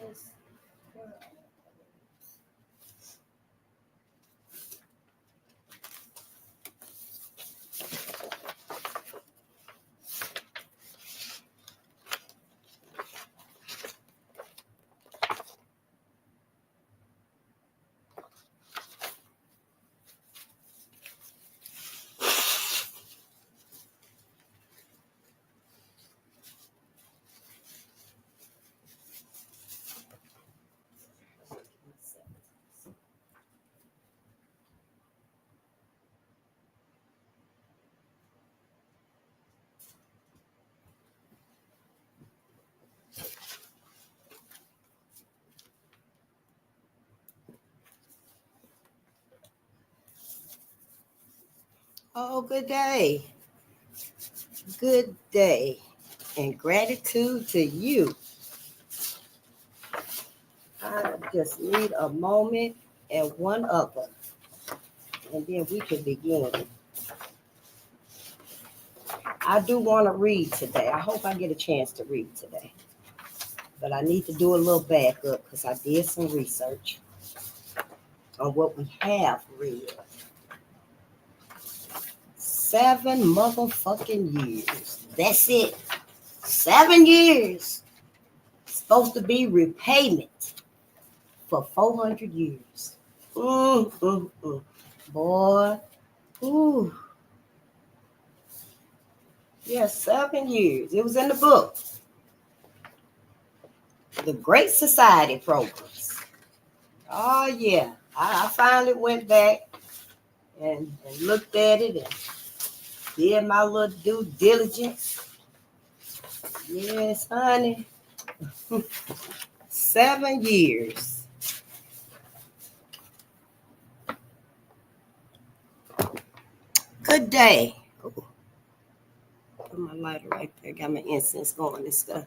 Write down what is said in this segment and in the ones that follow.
this. Oh, good day. Good day. And gratitude to you. I just need a moment and one other. And then we can begin. I do want to read today. I hope I get a chance to read today. But I need to do a little backup because I did some research on what we have read. 7 motherfucking years. That's it. 7 years. Supposed to be repayment for 400 years. Boy. Ooh. Yeah, 7 years. It was in the book. The Great Society Programs. Oh, yeah. I finally went back and looked at it and did my little due diligence. Yes, honey. 7 years. Good day. Oh, put my lighter right there. Got my incense going and stuff.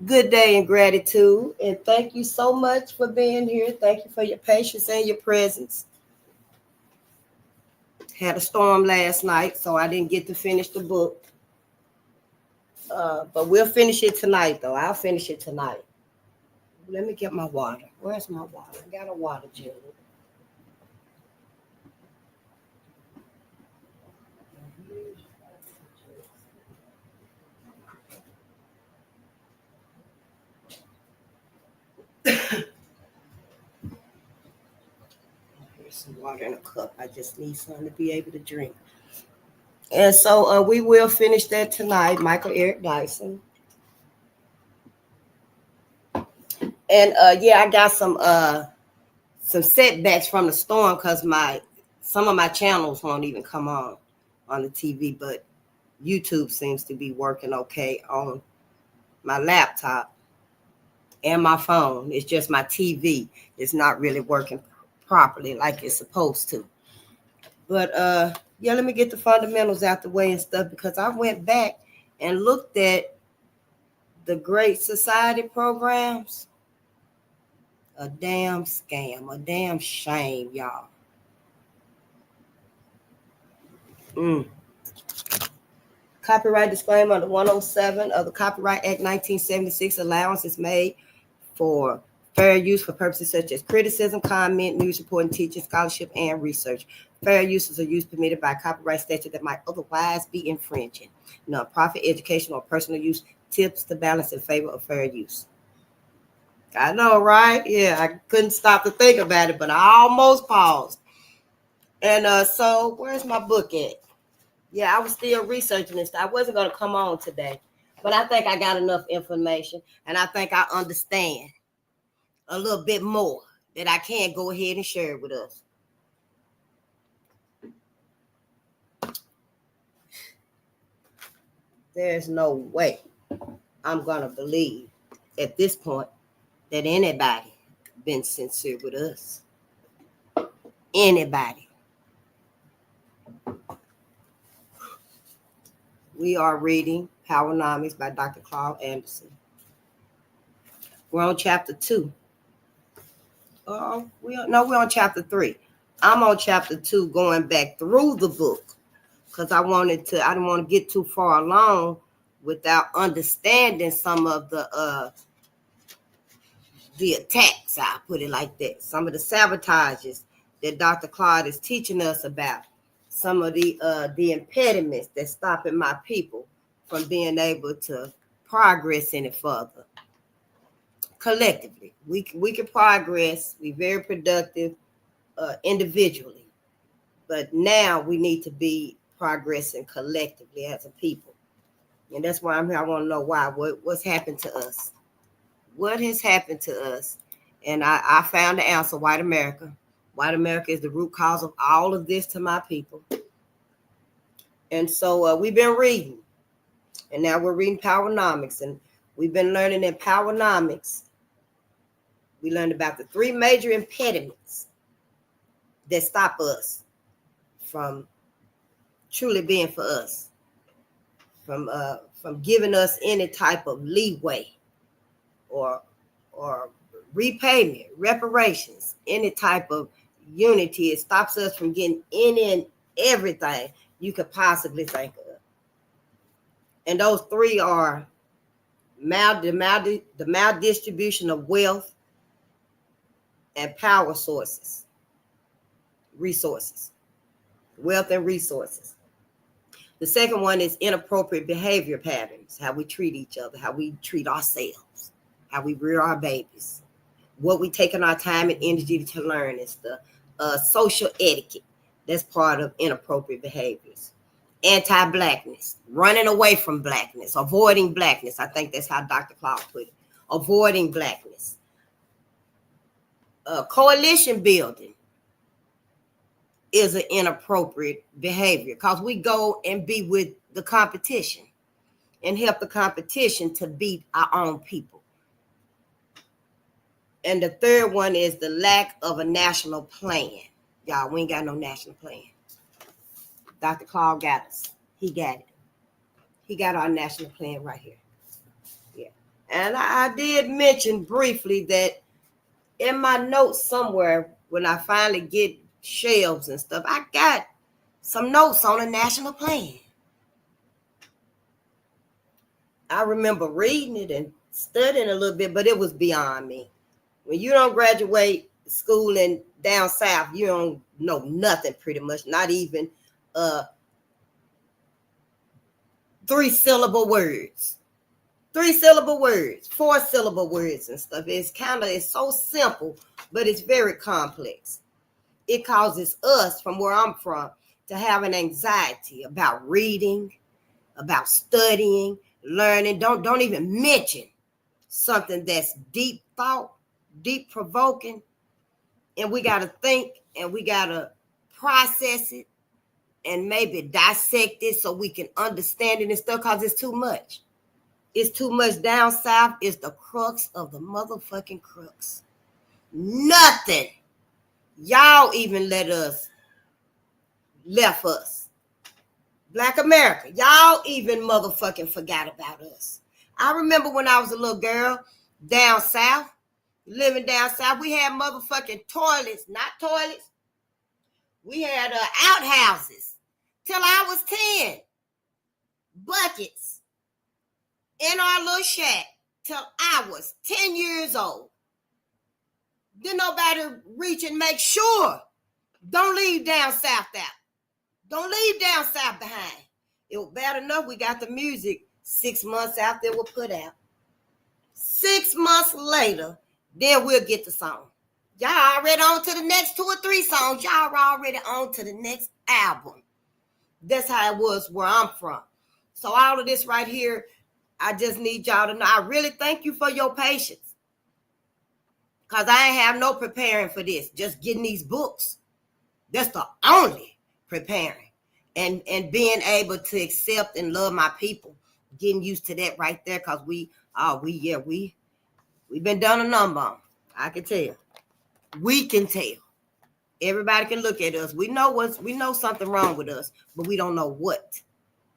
Good day and gratitude. And thank you so much for being here. Thank you for your patience and your presence. Had a storm last night, so I didn't get to finish the book. But we'll finish it tonight, though. I'll finish it tonight. Let me get my water. Where's my water? I got a water jug. Here's some water in a cup. I just need something to be able to drink. And so we will finish that tonight. Michael Eric Dyson. And yeah, I got some setbacks from the storm because some of my channels won't even come on the TV, but YouTube seems to be working okay on my laptop and my phone. It's just my TV is not really working properly like it's supposed to. But yeah, let me get the fundamentals out the way and stuff because I went back and looked at the Great Society programs. A damn scam, a damn shame, y'all. Copyright disclaimer under 107 of the Copyright Act 1976, allowance is made for fair use for purposes such as criticism, comment, news reporting, teaching, scholarship, and research. Fair uses are used permitted by copyright statute that might otherwise be infringing. Non-profit, educational, or personal use tips the balance in favor of fair use. I know, right? Yeah, I couldn't stop to think about it, but I almost paused. And so where's my book at? Yeah, I was still researching this. I wasn't going to come on today, but I think I got enough information, and I think I understand a little bit more that I can go ahead and share it with us. There's no way I'm going to believe at this point that anybody been sincere with us. Anybody. We are reading Powernomics by Dr. Claud Anderson. We're on chapter 2. We're on chapter 3. I'm on chapter 2 going back through the book because I didn't want to get too far along without understanding some of the the attacks, I'll put it like that. Some of the sabotages that Dr. Claud is teaching us about. Some of the impediments that's stopping my people from being able to progress any further. Collectively, we can progress. We're very productive individually, but now we need to be progressing collectively as a people. And that's why I'm here. I want to know why. What's happened to us? What has happened to us? And I found the answer: white America. White America is the root cause of all of this to my people. And so we've been reading, and now we're reading Powernomics, and we've been learning in Powernomics. We learned about the 3 major impediments that stop us from truly being for us, from giving us any type of leeway or repayment, reparations, any type of unity. It stops us from getting any and everything you could possibly think of. And those 3 are the maldistribution of wealth and power sources, resources, wealth and resources. The second one is inappropriate behavior patterns, how we treat each other, how we treat ourselves, how we rear our babies, what we take in our time and energy to learn. Is the social etiquette. That's part of inappropriate behaviors. Anti-blackness, running away from blackness, avoiding blackness. I think that's how Dr. Claud put it. Avoiding blackness. Coalition building is an inappropriate behavior because we go and be with the competition and help the competition to beat our own people. And the third one is the lack of a national plan. Y'all, we ain't got no national plan. Dr. Claud got us. He got it. He got our national plan right here. Yeah. And I did mention briefly that in my notes somewhere, when I finally get shelves and stuff, I got some notes on a national plan. I remember reading it and studying a little bit, but it was beyond me. When you don't graduate school and down south, you don't know nothing pretty much, not even 3-syllable words. 3-syllable words, 4-syllable words and stuff. It's so simple, but it's very complex. It causes us, from where I'm from, to have an anxiety about reading, about studying, learning. Don't even mention something that's deep thought, deep provoking, and we got to think and we got to process it and maybe dissect it so we can understand it and stuff, because it's too much. It's too much. Down south is the crux of the motherfucking crux. Nothing. Y'all even left us. Black America, y'all even motherfucking forgot about us. I remember when I was a little girl down south, living down south, we had motherfucking toilets, not toilets. We had outhouses till I was 10. Buckets in our little shack till I was 10 years old. Didn't nobody reach and make sure. Don't leave down south out. Don't leave down south behind. It was bad enough we got the music 6 months after it was put out. 6 months later, then we'll get the song. Y'all already on to the next 2 or 3 songs. Y'all are already on to the next album. That's how it was where I'm from. So all of this right here, I just need y'all to know. I really thank you for your patience. Because I ain't have no preparing for this. Just getting these books. That's the only preparing. And being able to accept and love my people. Getting used to that right there. Because we've been done a number on. I can tell. We can tell. Everybody can look at us. We know something wrong with us, but we don't know what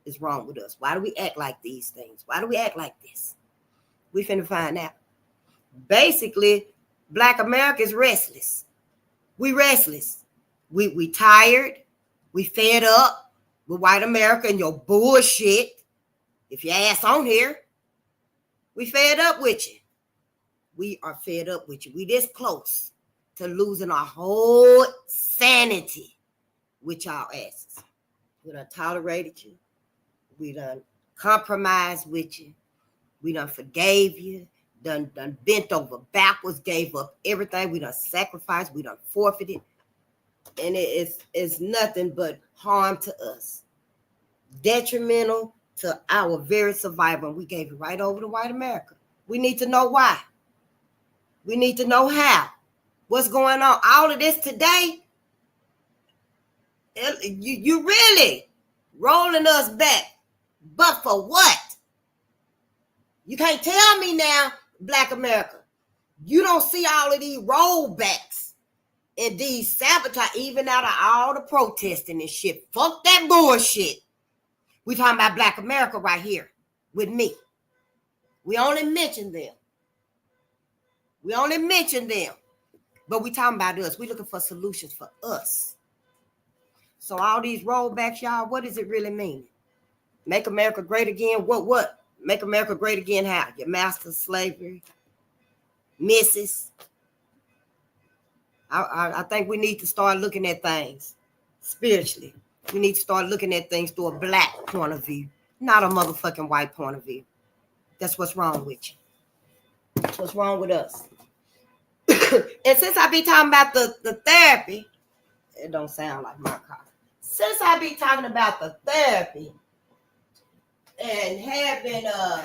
is wrong with us. Why do we act like these things? Why do we act like this? We finna find out. Basically, Black America is restless. We restless. We tired. We fed up with white America and your bullshit. If your ass on here, we fed up with you. We are fed up with you. We this close to losing our whole sanity with y'all asses. We done tolerated you. We done compromised with you. We done forgave you. Done bent over backwards, gave up everything. We done sacrificed. We done forfeited. And it's nothing but harm to us. Detrimental to our very survival. And we gave it right over to white America. We need to know why. We need to know how. What's going on? All of this today, you really rolling us back. But for what? You can't tell me now, Black America, you don't see all of these rollbacks and these sabotage, even out of all the protesting and shit. Fuck that bullshit. We talking about Black America right here with me. We only mention them. We only mention them. But we talking about us. We looking for solutions for us. So all these rollbacks, y'all, what does it really mean? Make America great again? What? Make America great again how? Your master slavery? Misses? I think we need to start looking at things spiritually. We need to start looking at things through a Black point of view, not a motherfucking white point of view. That's what's wrong with you. That's what's wrong with us. And since I be talking about the therapy, it don't sound like my car. Since I be talking about the therapy and having my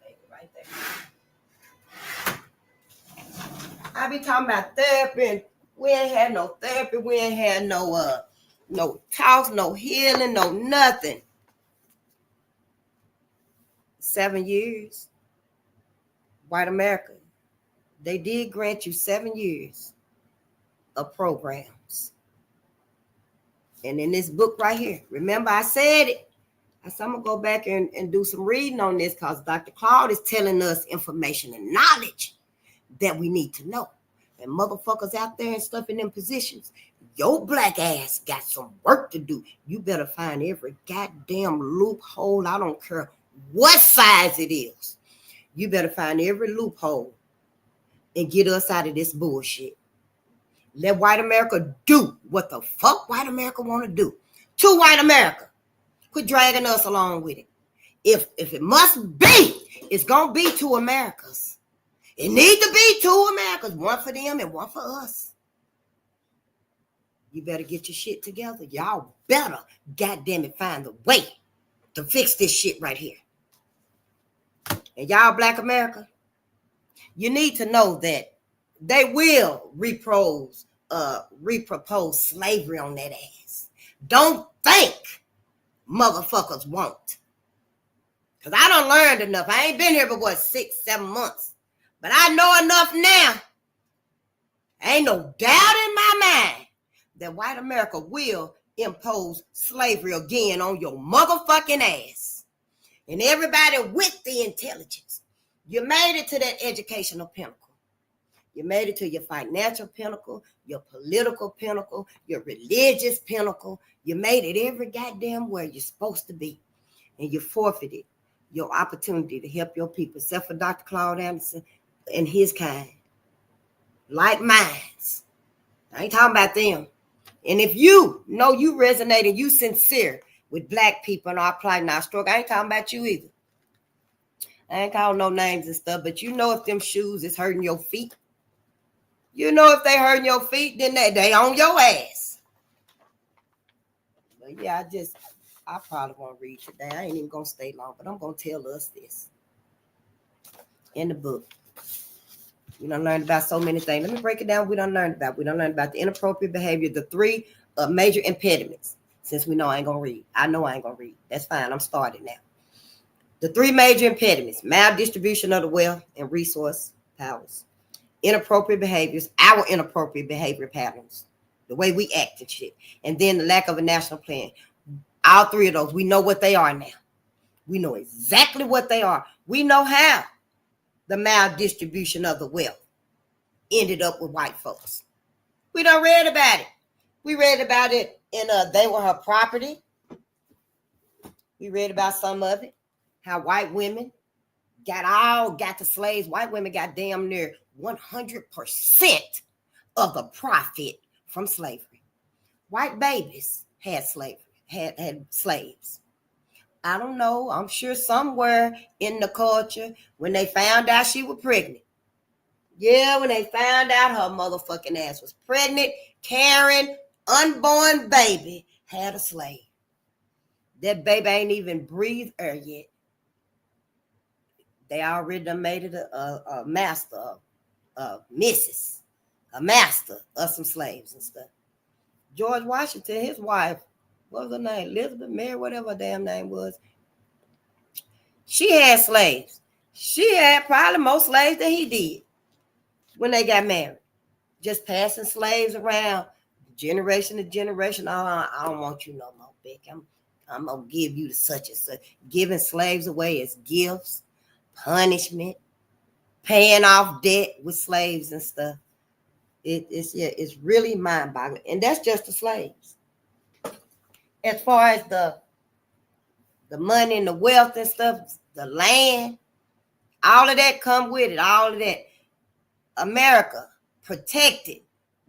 baby right there. I be talking about therapy, and we ain't had no therapy. We ain't had no talks, no healing, no nothing. 7 years. White America, they did grant you 7 years of programs. And in this book right here, remember I said it. I said I'm going to go back and do some reading on this because Dr. Claud is telling us information and knowledge that we need to know. And motherfuckers out there and stuff in them positions, your Black ass got some work to do. You better find every goddamn loophole. I don't care what size it is. You better find every loophole and get us out of this bullshit. Let white America do what the fuck white America want to do. To white America. Quit dragging us along with it. If it must be, it's going to be two Americas. It need to be two Americas. One for them and one for us. You better get your shit together. Y'all better, goddamn it, find the way to fix this shit right here. And y'all Black America, you need to know that they will repropose slavery on that ass. Don't think motherfuckers won't. Because I done learned enough. I ain't been here but 6-7 months. But I know enough now. Ain't no doubt in my mind that white America will impose slavery again on your motherfucking ass. And everybody with the intelligence. You made it to that educational pinnacle. You made it to your financial pinnacle, your political pinnacle, your religious pinnacle. You made it every goddamn where you're supposed to be. And you forfeited your opportunity to help your people, except for Dr. Claud Anderson and his kind. Like minds. I ain't talking about them. And if you know you resonate and you sincere with Black people and our plight and our struggle, I ain't talking about you either. I ain't calling no names and stuff, but you know if them shoes is hurting your feet. You know if they hurting your feet, then they on your ass. But yeah, I probably won't read today. I ain't even going to stay long, but I'm going to tell us this. In the book. We done learned about so many things. Let me break it down. We done learned about the inappropriate behavior, the 3 major impediments. Since we know I ain't going to read. I know I ain't going to read. That's fine. I'm starting now. The 3 major impediments: maldistribution of the wealth and resource powers, inappropriate behaviors, our inappropriate behavior patterns, the way we act and shit, and then the lack of a national plan. All 3 of those, we know what they are now. We know exactly what they are. We know how the maldistribution of the wealth ended up with white folks. We done read about it. We read about it in They Were Her Property. We read about some of it. How white women got the slaves. White women got damn near 100% of the profit from slavery. White babies had slavery, had slaves. I don't know. I'm sure somewhere in the culture, when they found out she was pregnant. Yeah, when they found out her motherfucking ass was pregnant, carrying unborn baby, had a slave. That baby ain't even breathed air yet. They already done made it a master, a missus, a master of some slaves and stuff. George Washington, his wife, what was her name? Elizabeth, Mary, whatever her damn name was. She had slaves. She had probably more slaves than he did when they got married. Just passing slaves around generation to generation. Oh, I don't want you no more, Beck. I'm going to give you the such and such. Giving slaves away as gifts, punishment, paying off debt with slaves and stuff. It's really mind-boggling. And that's just the slaves. As far as the money and the wealth and stuff, the land, all of that come with it. All of that. America protected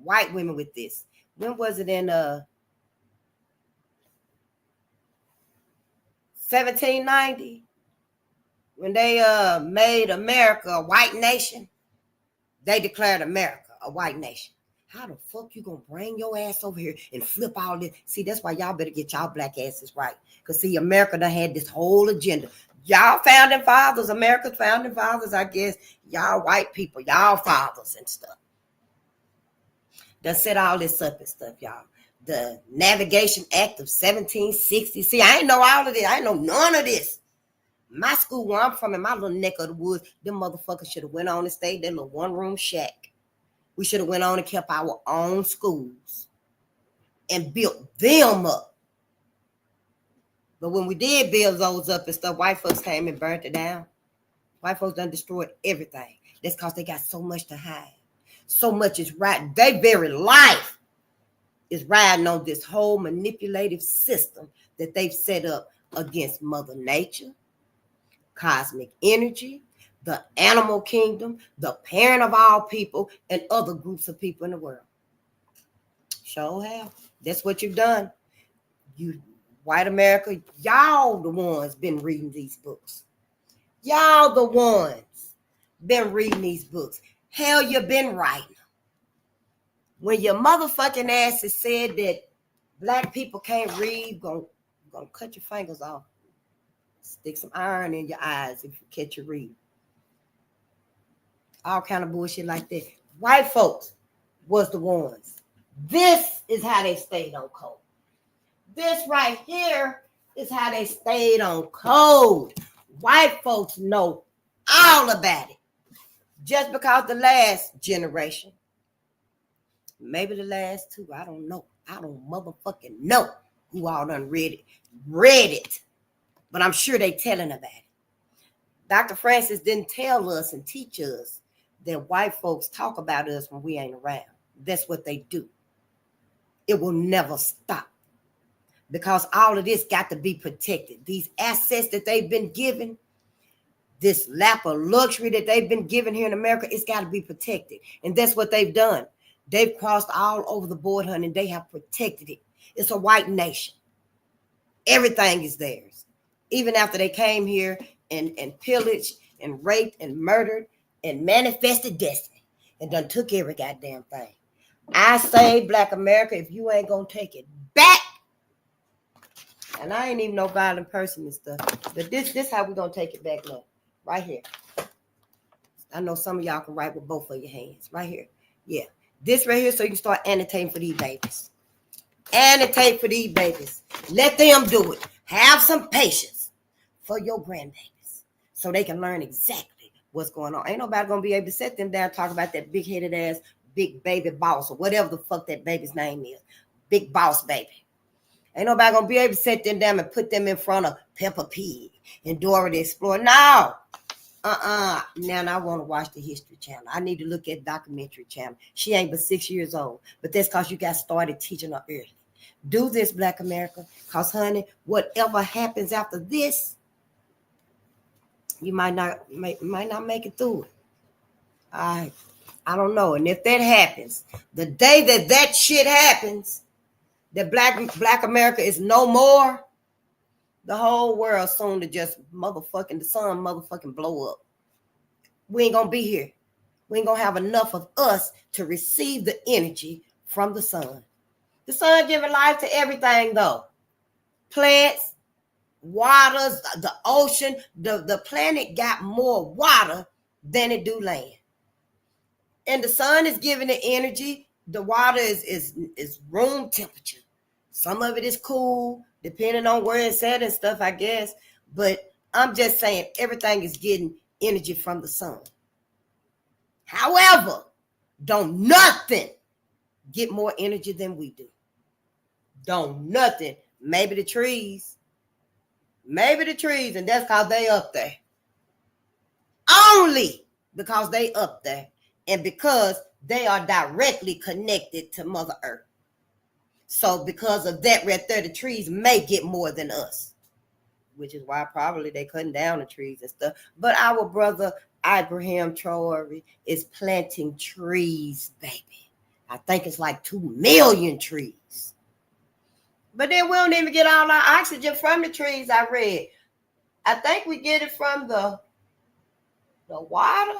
white women with this. When was it? In 1790? When they made America a white nation, they declared America a white nation. How the fuck you gonna bring your ass over here and flip all this? See, that's why y'all better get y'all black asses right. Because see, America done had this whole agenda. Y'all founding fathers, America's founding fathers, I guess. Y'all white people, y'all fathers and stuff. Done set all this up and stuff, y'all. The Navigation Act of 1760. See, I ain't know all of this. I ain't know none of this. My school where I'm from, in my little neck of the woods, them motherfuckers should have went on and stayed in a little one-room shack. We should have went on and kept our own schools and built them up. But when we did build those up and stuff, white folks came and burnt it down. White folks done destroyed everything. That's because they got so much to hide. So much is right. Their very life is riding on this whole manipulative system that they've set up against Mother Nature, cosmic energy, the animal kingdom, the parent of all people, and other groups of people in the world. Sure have. That's what you've done. You, white America, y'all the ones been reading these books. Y'all the ones been reading these books. Hell, you been writing. When your motherfucking asses said that black people can't read, gonna cut your fingers off. Stick some iron in your eyes if you catch your read. All kind of bullshit like that. White folks was the ones. This is how they stayed on code. This right here is how they stayed on code. White folks know all about it. Just because the last generation, maybe the last two, I don't know. I don't motherfucking know who all done read it. But I'm sure they telling about it. Dr. Francis didn't tell us and teach us that white folks talk about us when we ain't around. That's what they do. It will never stop. Because all of this got to be protected. These assets that they've been given, this lap of luxury that they've been given here in America, it's got to be protected. And that's what they've done. They've crossed all over the board, honey, and they have protected it. It's a white nation. Everything is theirs. Even after they came here and pillaged and raped and murdered and manifested destiny and done took every goddamn thing. I say, Black America, if you ain't gonna take it back, and I ain't even no violent person and stuff, but this how we gonna take it back now. Right here. I know some of y'all can write with both of your hands. Right here. Yeah. This right here, so you can start annotating for these babies. Annotate for these babies. Let them do it. Have some patience for your grandbabies so they can learn exactly what's going on. Ain't nobody gonna be able to sit them down and talk about that big-headed ass big baby boss or whatever the fuck that baby's name is. Big boss baby. Ain't nobody gonna be able to sit them down and put them in front of Peppa Pig and Dora the Explorer. No. Now I want to watch the History Channel. I need to look at documentary channel. She ain't but 6 years old. But that's because you got started teaching her early. Do this, Black America. Because, honey, whatever happens after this, you might not make it through it. I don't know. And if that happens, the day that shit happens, that black America is no more, the whole world soon to just the sun motherfucking blow up. We ain't gonna be here. We ain't gonna have enough of us to receive the energy from the sun. The sun giving life to everything though. Plants, waters, the ocean, the planet got more water than it do land. And the sun is giving the energy. The water is room temperature. Some of it is cool, depending on where it's at and stuff, I guess. But I'm just saying everything is getting energy from the sun. However, don't nothing get more energy than we do. Don't nothing. Maybe the trees, and that's because they up there. Only because they up there, and because they are directly connected to Mother Earth. So because of that right there, the trees may get more than us, which is why probably they cutting down the trees and stuff. But our brother Abraham Traore is planting trees, baby. I think it's like 2 million trees. But then we don't even get all our oxygen from the trees, I read. I think we get it from the water.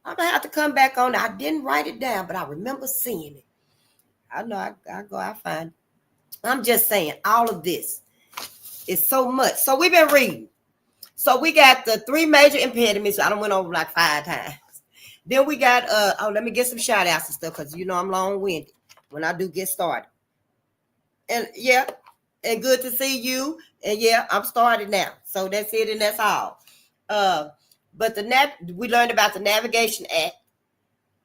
I'm going to have to come back on it. I didn't write it down, but I remember seeing it. I know I find it. I'm just saying, all of this is so much. So we've been reading. So we got the 3 major impediments. I done went over like 5 times. Then we got, let me get some shout outs and stuff, because you know I'm long-winded when I do get started. And yeah, and good to see you. And yeah, I'm started now. So that's it and that's all. But we learned about the Navigation Act,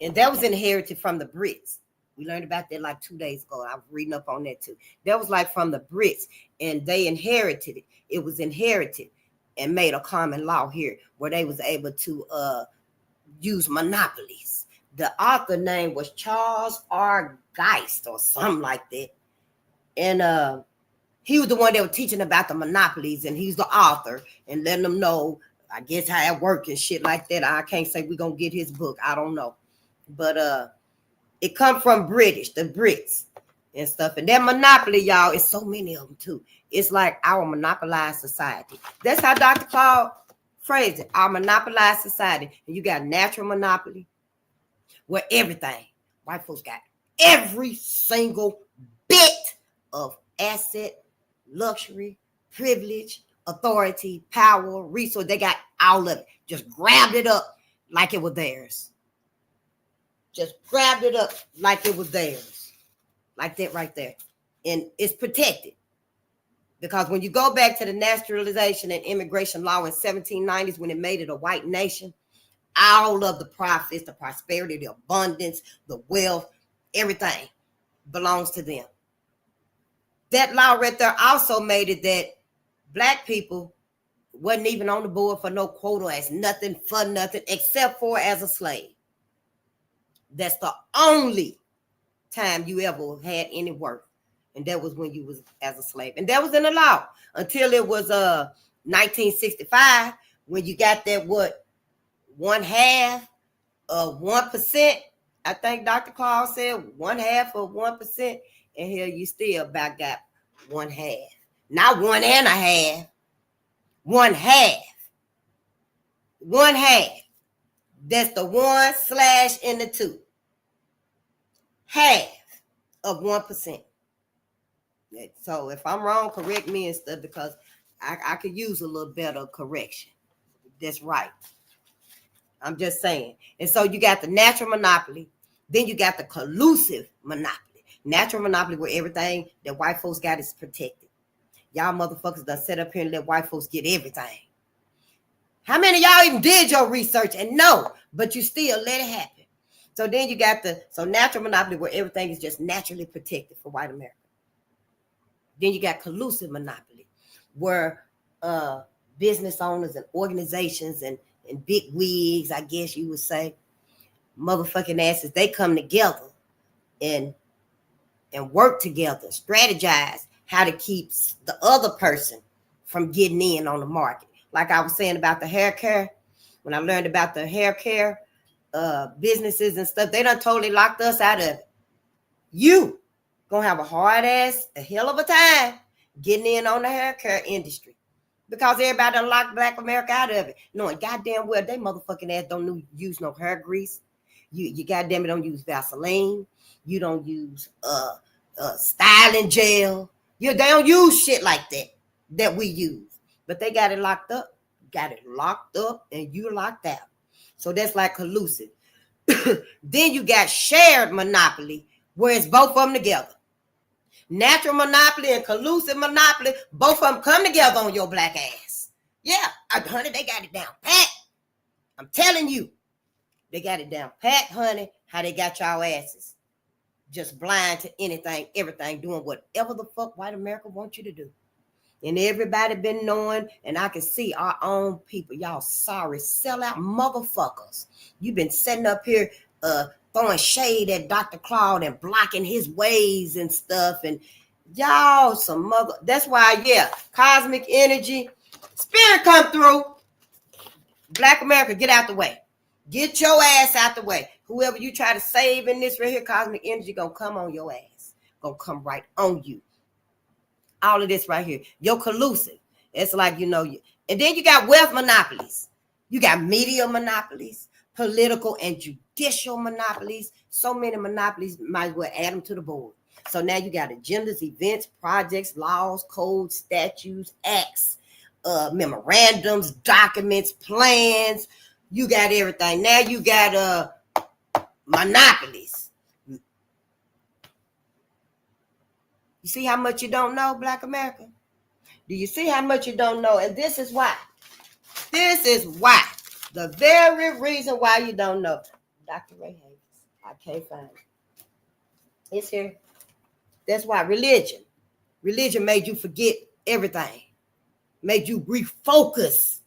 and that was inherited from the Brits. We learned about that like 2 days ago. I was reading up on that too. That was like from the Brits, and they inherited it. It was inherited and made a common law here where they was able to use monopolies. The author name was Charles R. Geist or something like that. And he was the one that was teaching about the monopolies, and he's the author and letting them know, I guess, how it works and shit like that. I can't say we're going to get his book. I don't know. But it come from the Brits and stuff. And that monopoly, y'all, is so many of them too. It's like our monopolized society. That's how Dr. Claud phrased it, our monopolized society. And you got natural monopoly, where everything, white folks got every single bit of asset, luxury, privilege, authority, power, resource. They got all of it. Just grabbed it up like it was theirs. Just grabbed it up like it was theirs. Like that right there. And it's protected. Because when you go back to the naturalization and immigration law in 1790s, when it made it a white nation, all of the profits, the prosperity, the abundance, the wealth, everything belongs to them. That law right there also made it that black people wasn't even on the board for no quota, as nothing for nothing, except for as a slave. That's the only time you ever had any work. And that was when you was as a slave. And that was in the law until it was 1965, when you got that, 1/2 of 1%. I think Dr. Claud said 1/2 of 1%. And here you still about got 1/2. Not 1.5. 1/2. 1/2. That's the 1/ in the 2. 1/2 of 1%. So if I'm wrong, correct me and stuff, because I could use a little better correction. That's right. I'm just saying. And so you got the natural monopoly. Then you got the collusive monopoly. Natural monopoly, where everything that white folks got is protected. Y'all motherfuckers done set up here and let white folks get everything. How many of y'all even did your research and know, but you still let it happen? So then you got natural monopoly, where everything is just naturally protected for white America. Then you got collusive monopoly, where business owners and organizations and big wigs, I guess you would say, motherfucking asses, they come together and work together, strategize how to keep the other person from getting in on the market, Like I was saying about the hair care, when I learned about the hair care businesses and stuff, they done totally locked us out of it. You gonna have a hard ass, a hell of a time getting in on the hair care industry because everybody done locked Black America out of it, knowing goddamn well they motherfucking ass don't use no hair grease. You goddamn it don't use Vaseline. You don't use styling gel. They don't use shit like that we use. But they got it locked up. And you locked out. So that's like collusive. Then you got shared monopoly, where it's both of them together. Natural monopoly and collusive monopoly, both of them come together on your black ass. Yeah, honey, they got it down pat. I'm telling you, they got it down pat, honey, how they got y'all asses. Just blind to anything, everything, doing whatever the fuck white America wants you to do. And everybody been knowing, and I can see our own people. Y'all sorry, sellout motherfuckers. You've been sitting up here throwing shade at Dr. Claud and blocking his ways and stuff. And y'all some mother. That's why, yeah, cosmic energy, spirit come through. Black America, get out the way. Get your ass out the way. Whoever you try to save in this right here, cosmic energy gonna come on your ass. Gonna come right on you. All of this right here. You're collusive. It's like, and then you got wealth monopolies. You got media monopolies, political and judicial monopolies. So many monopolies, might as well add them to the board. So now you got agendas, events, projects, laws, codes, statutes, acts, memorandums, documents, plans. You got everything. Now you got monopolies. You see how much you don't know, Black America? Do you see how much you don't know? And this is why. This is why. The very reason why you don't know. Dr. Ray Hayes. I can't find it. It's here. That's why religion. Religion made you forget everything. Made you refocus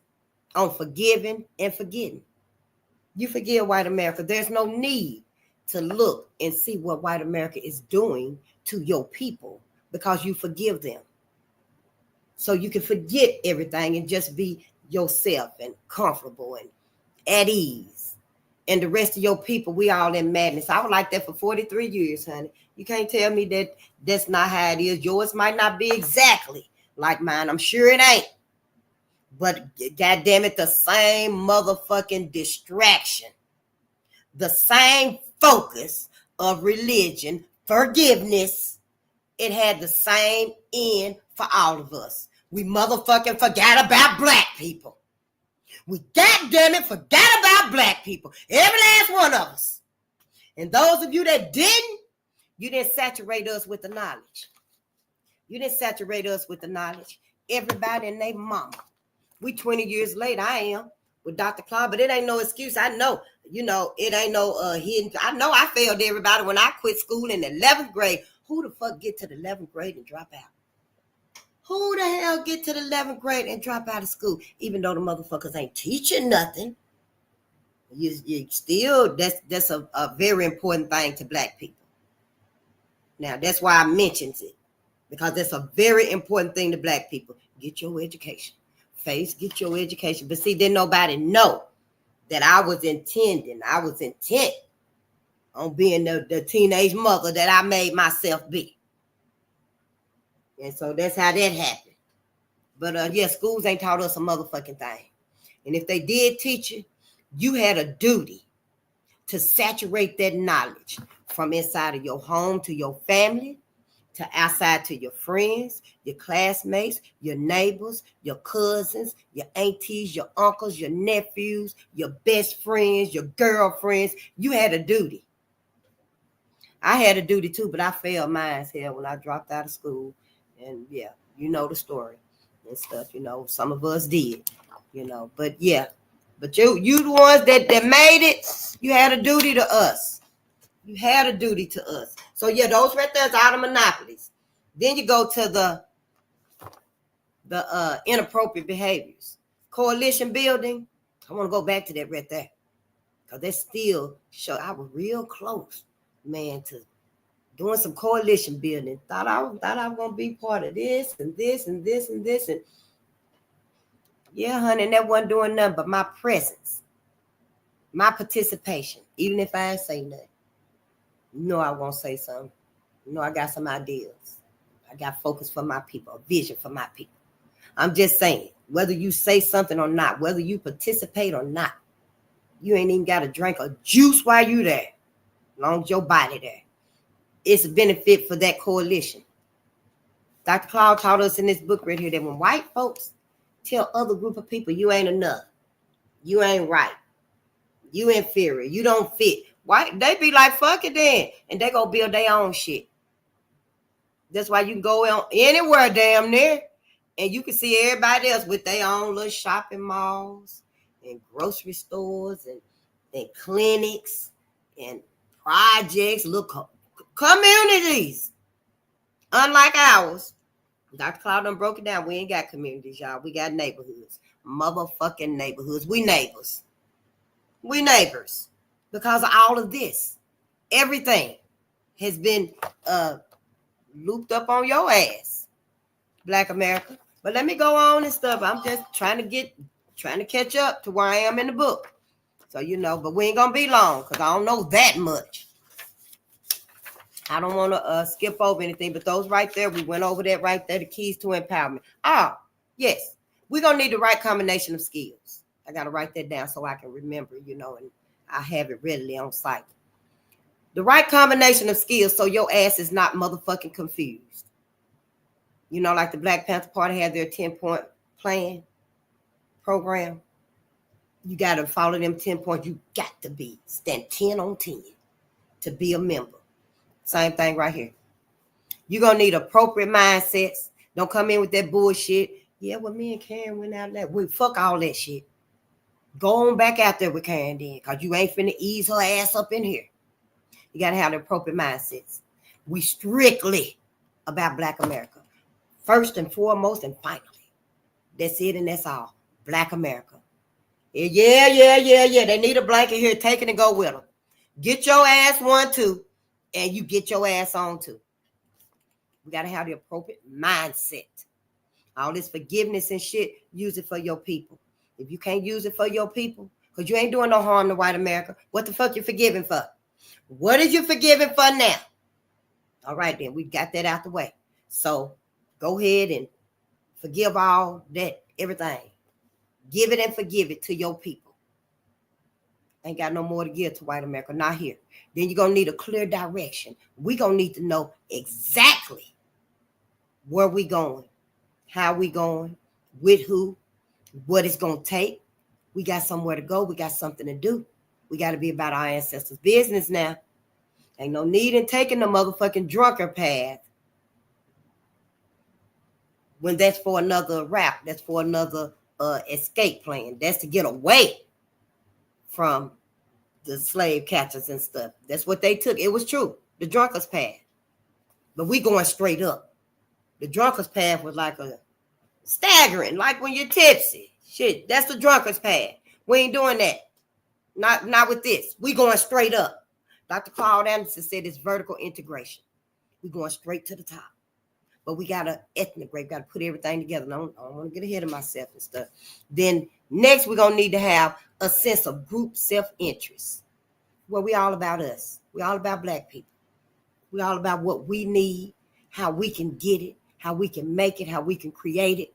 on forgiving and forgetting. You forgive white America. There's no need to look and see what white America is doing to your people because you forgive them. So you can forget everything and just be yourself and comfortable and at ease. And the rest of your people, we all in madness. I was like that for 43 years, honey. You can't tell me that that's not how it is. Yours might not be exactly like mine. I'm sure it ain't. But goddamn it, the same motherfucking distraction. The same focus of religion, forgiveness, it had the same end for all of us. We motherfucking forgot about Black people. We goddamn it forgot about Black people. Every last one of us. And those of you that didn't, you didn't saturate us with the knowledge. You didn't saturate us with the knowledge. Everybody and their mama. We 20 years later, I am with Dr. Claud, but it ain't no excuse. I know, it ain't no hidden. I know I failed everybody when I quit school in the 11th grade. Who the fuck get to the 11th grade and drop out? Who the hell get to the 11th grade and drop out of school? Even though the motherfuckers ain't teaching nothing, you still, that's a very important thing to Black people. Now, that's why I mentioned it, because that's a very important thing to Black people. Get your education. Get your education. But see, didn't nobody know that I was intent on being the teenage mother that I made myself be. And so that's how that happened. But yeah, schools ain't taught us a motherfucking thing. And if they did teach you, you had a duty to saturate that knowledge from inside of your home to your family, to outside to your friends, your classmates, your neighbors, your cousins, your aunties, your uncles, your nephews, your best friends, your girlfriends. You had a duty. I had a duty too, but I failed mine hell when I dropped out of school. And yeah, you know the story and stuff, some of us did, but yeah, but you the ones that made it, you had a duty to us. You had a duty to us. So yeah, those right there is all the monopolies. Then you go to the inappropriate behaviors. Coalition building. I want to go back to that right there. Because that still show I was real close, man, to doing some coalition building. Thought I was gonna be part of this and this and this and this. And Yeah, honey, and that wasn't doing nothing but my presence, my participation, even if I ain't say nothing. No, I won't say something. No, I got some ideas. I got focus for my people, a vision for my people. I'm just saying, whether you say something or not, whether you participate or not, you ain't even got to drink a juice while you there, as long as your body there. It's a benefit for that coalition. Dr. Claud taught us in this book right here that when white folks tell other group of people you ain't enough, you ain't right, you inferior, you don't fit, white, they be like, fuck it then, and they go build their own shit. That's why you can go on anywhere damn near, and you can see everybody else with their own little shopping malls and grocery stores and clinics and projects, look, communities. Unlike ours, Dr. Claud done broke it down. We ain't got communities, y'all. We got neighborhoods. Motherfucking neighborhoods. We neighbors. We neighbors. Because of all of this. Everything has been looped up on your ass, Black America. But let me go on and stuff. I'm just trying to catch up to where I am in the book. So, you know, but we ain't going to be long because I don't know that much. I don't want to skip over anything, but those right there, we went over that right there, the keys to empowerment. Oh, yes. We're going to need the right combination of skills. I got to write that down so I can remember, you know, and I have it readily on site. The right combination of skills so your ass is not motherfucking confused. You know, like the Black Panther Party had their 10-point plan program. You got to follow them 10 points. You got to stand 10 on 10 to be a member. Same thing right here. You're going to need appropriate mindsets. Don't come in with that bullshit. Yeah, well, me and Karen went out there. We fuck all that shit. Go on back out there with Karen then, because you ain't finna ease her ass up in here. You got to have the appropriate mindsets. We strictly about Black America. First and foremost and finally. That's it and that's all. Black America. Yeah. They need a blanket here. Take it and go with them. Get your ass one too. And you get your ass on too. We got to have the appropriate mindset. All this forgiveness and shit, use it for your people. If you can't use it for your people, because you ain't doing no harm to white America, what the fuck you forgiving for? What is you forgiving for now? All right, then, we got that out the way. So go ahead and forgive all that, everything. Give it and forgive it to your people. Ain't got no more to give to white America, not here. Then you're going to need a clear direction. We're going to need to know exactly where we going, how we going, with who, what it's going to take. We got somewhere to go. We got something to do. We got to be about our ancestors' business now. Ain't no need in taking the motherfucking drunkard path when that's for another rap. That's for another escape plan. That's to get away from the slave catchers and stuff. That's what they took. It was true. The drunkard's path. But we going straight up. The drunkard's path was like a staggering, like when you're tipsy. Shit, that's the drunkard's path. We ain't doing that. Not with this. We going straight up. Dr. Claud Anderson said it's vertical integration. We going straight to the top. But we got to ethnigrate. Got to put everything together. I don't want to get ahead of myself and stuff. Then next, we're going to need to have a sense of group self-interest. Well, we all about us. We all about Black people. We all about what we need, how we can get it, how we can make it, how we can create it.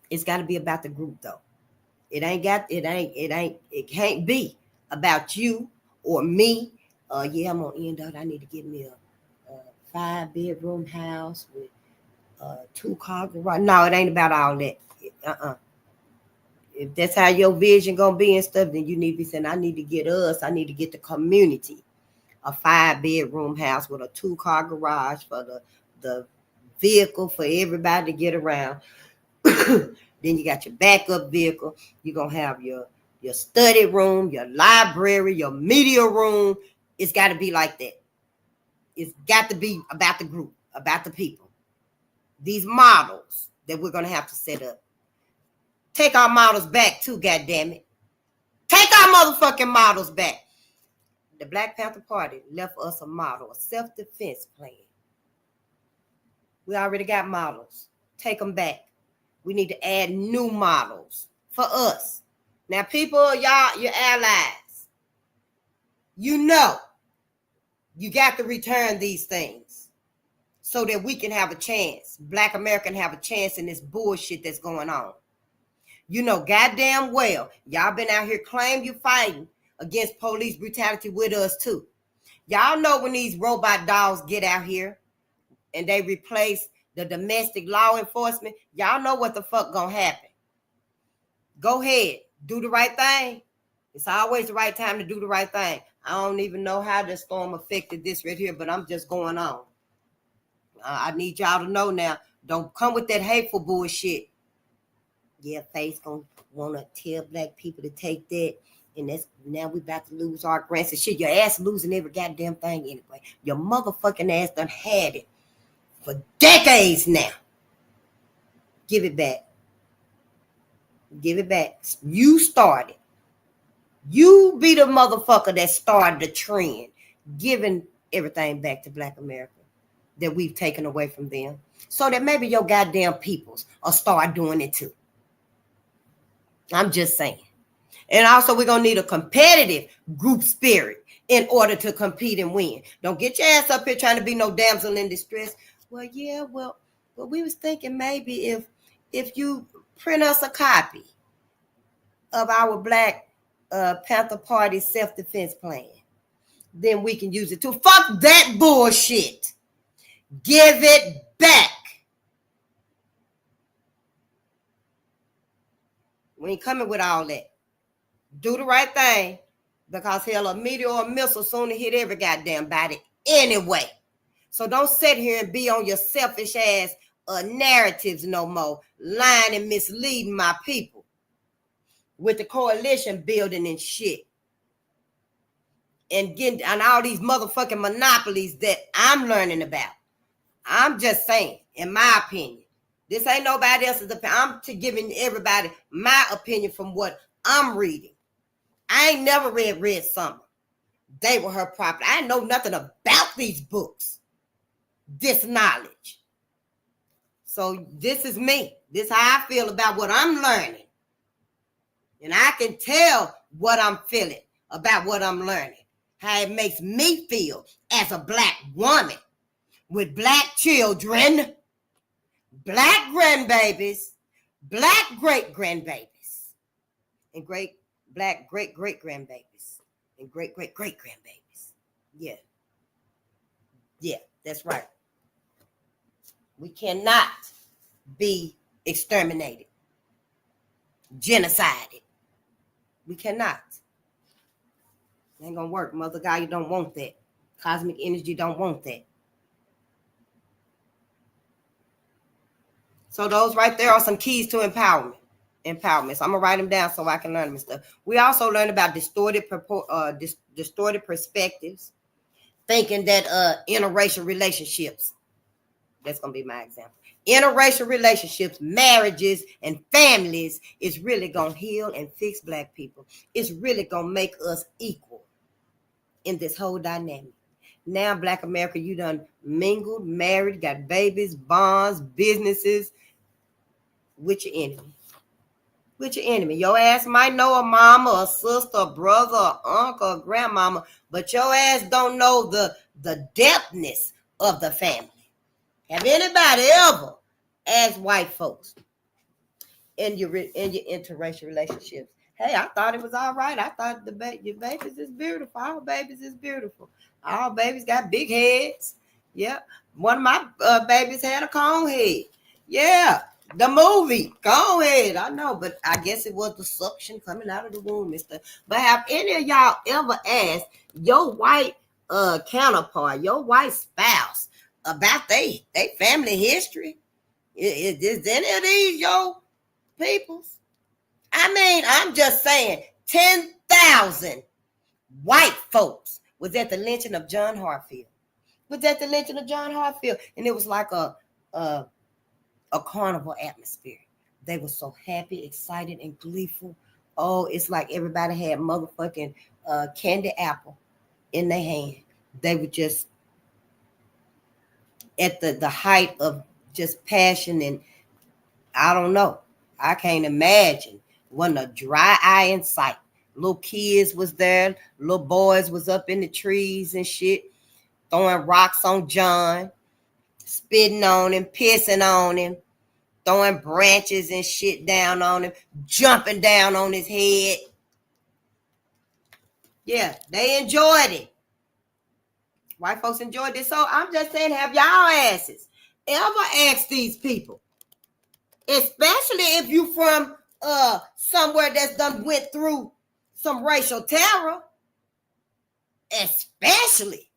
It's got to be about the group, though. It can't be about you or me. Yeah, I'm gonna end up. I need to get me a 5-bedroom house with 2-car garage. No, it ain't about all that. If that's how your vision gonna be and stuff, then you need to be saying, I need to get the community a 5-bedroom house with a 2-car garage for the vehicle for everybody to get around. Then you got your backup vehicle. You're going to have your study room, your library, your media room. It's got to be like that. It's got to be about the group, about the people. These models that we're going to have to set up. Take our models back too, goddammit. Take our motherfucking models back. The Black Panther Party left us a model, a self-defense plan. We already got models. Take them back. We need to add new models for us. Now, people, y'all, your allies, you know, you got to return these things so that we can have a chance. Black America can have a chance in this bullshit that's going on. You know goddamn well, y'all been out here claiming you fighting against police brutality with us too. Y'all know when these robot dogs get out here and they replace the domestic law enforcement, y'all know what the fuck gonna happen. Go ahead, do the right thing. It's always the right time to do the right thing. I don't even know how the storm affected this right here, but I'm just going on. I need y'all to know now, don't come with that hateful bullshit. Yeah, Faith gonna want to tell black people to take that, and that's now we about to lose our grants and shit. Your ass losing every goddamn thing anyway. Your motherfucking ass done had it for decades now. Give it back. Give it back. You started. You be the motherfucker that started the trend, giving everything back to Black America that we've taken away from them, so that maybe your goddamn peoples will start doing it too. I'm just saying. And also, we're going to need a competitive group spirit in order to compete and win. Don't get your ass up here trying to be no damsel in distress. Well, yeah, well, we was thinking maybe if you print us a copy of our Black Panther Party self-defense plan, then we can use it too. Fuck that bullshit. Give it back. We ain't coming with all that. Do the right thing, because hell, a meteor or a missile soon to hit every goddamn body anyway. So don't sit here and be on your selfish ass narratives no more, lying and misleading my people with the coalition building and shit, and getting on all these motherfucking monopolies that I'm learning about. I'm just saying, in my opinion, this ain't nobody else's opinion. I'm giving everybody my opinion from what I'm reading. I ain't never read Red Summer. They were her property. I know nothing about these books, this knowledge. So this is me. This is how I feel about what I'm learning. And I can tell what I'm feeling about what I'm learning, how it makes me feel as a Black woman with Black children, Black grandbabies, Black great-grandbabies, and Black great-great-grandbabies, and great-great-great-grandbabies. Yeah, that's right. We cannot be exterminated, genocided. We cannot. It ain't gonna work. Mother God, you don't want that. Cosmic energy don't want that. So those right there are some keys to empowerment. So I'm gonna write them down so I can learn them and stuff. We also learned about distorted perspectives, thinking that interracial relationships. That's gonna be my example. Interracial relationships, marriages, and families is really gonna heal and fix Black people. It's really gonna make us equal in this whole dynamic. Now, Black America, you done mingled, married, got babies, bonds, businesses with your enemy. With your enemy. Your ass might know a mama, a sister, a brother, a uncle, a grandmama, but your ass don't know the depthness of the family. Have anybody ever asked white folks in your interracial relationships, hey, I thought it was all right. I thought your babies is beautiful. All babies is beautiful. All babies got big heads. Yeah. One of my babies had a cone head. Yeah. The movie, cone head. I know, but I guess it was the suction coming out of the womb and stuff. But have any of y'all ever asked your white counterpart, your white spouse, about they family history? Is any of these your peoples? I mean, I'm just saying, 10,000 white folks was at the lynching of John Hartfield. And it was like a carnival atmosphere. They were so happy, excited, and gleeful. Oh, it's like everybody had motherfucking candy apple in their hand. They were just at the height of just passion and I don't know. I can't imagine. Wasn't a dry eye in sight. Little kids was there. Little boys was up in the trees and shit, throwing rocks on John, spitting on him, pissing on him, throwing branches and shit down on him, jumping down on his head. Yeah, they enjoyed it. White folks enjoyed this. So I'm just saying, have y'all asses ever asked these people, especially if you from somewhere that's done went through some racial terror, especially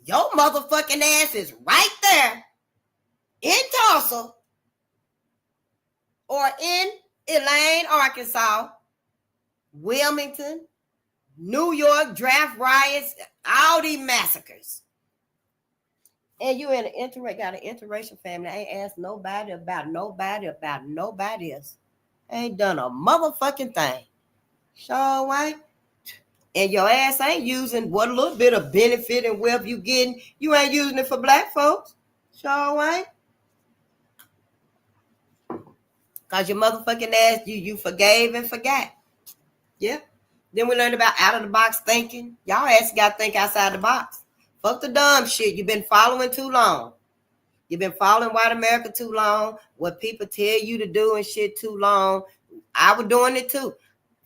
your motherfucking ass is right there in Tulsa or in Elaine, Arkansas, Wilmington, New York, draft riots, all these massacres. And you got an interracial family. I ain't asked nobody about nobody else. Ain't done a motherfucking thing. Sure, right? And your ass ain't using what little bit of benefit and wealth you getting. You ain't using it for black folks. Sure, right? Because your motherfucking ass, you forgave and forgot. Yeah. Then we learned about out of the box thinking. Y'all ass got to think outside the box. Fuck the dumb shit. You've been following too long. You've been following white America too long. What people tell you to do and shit too long. I was doing it too.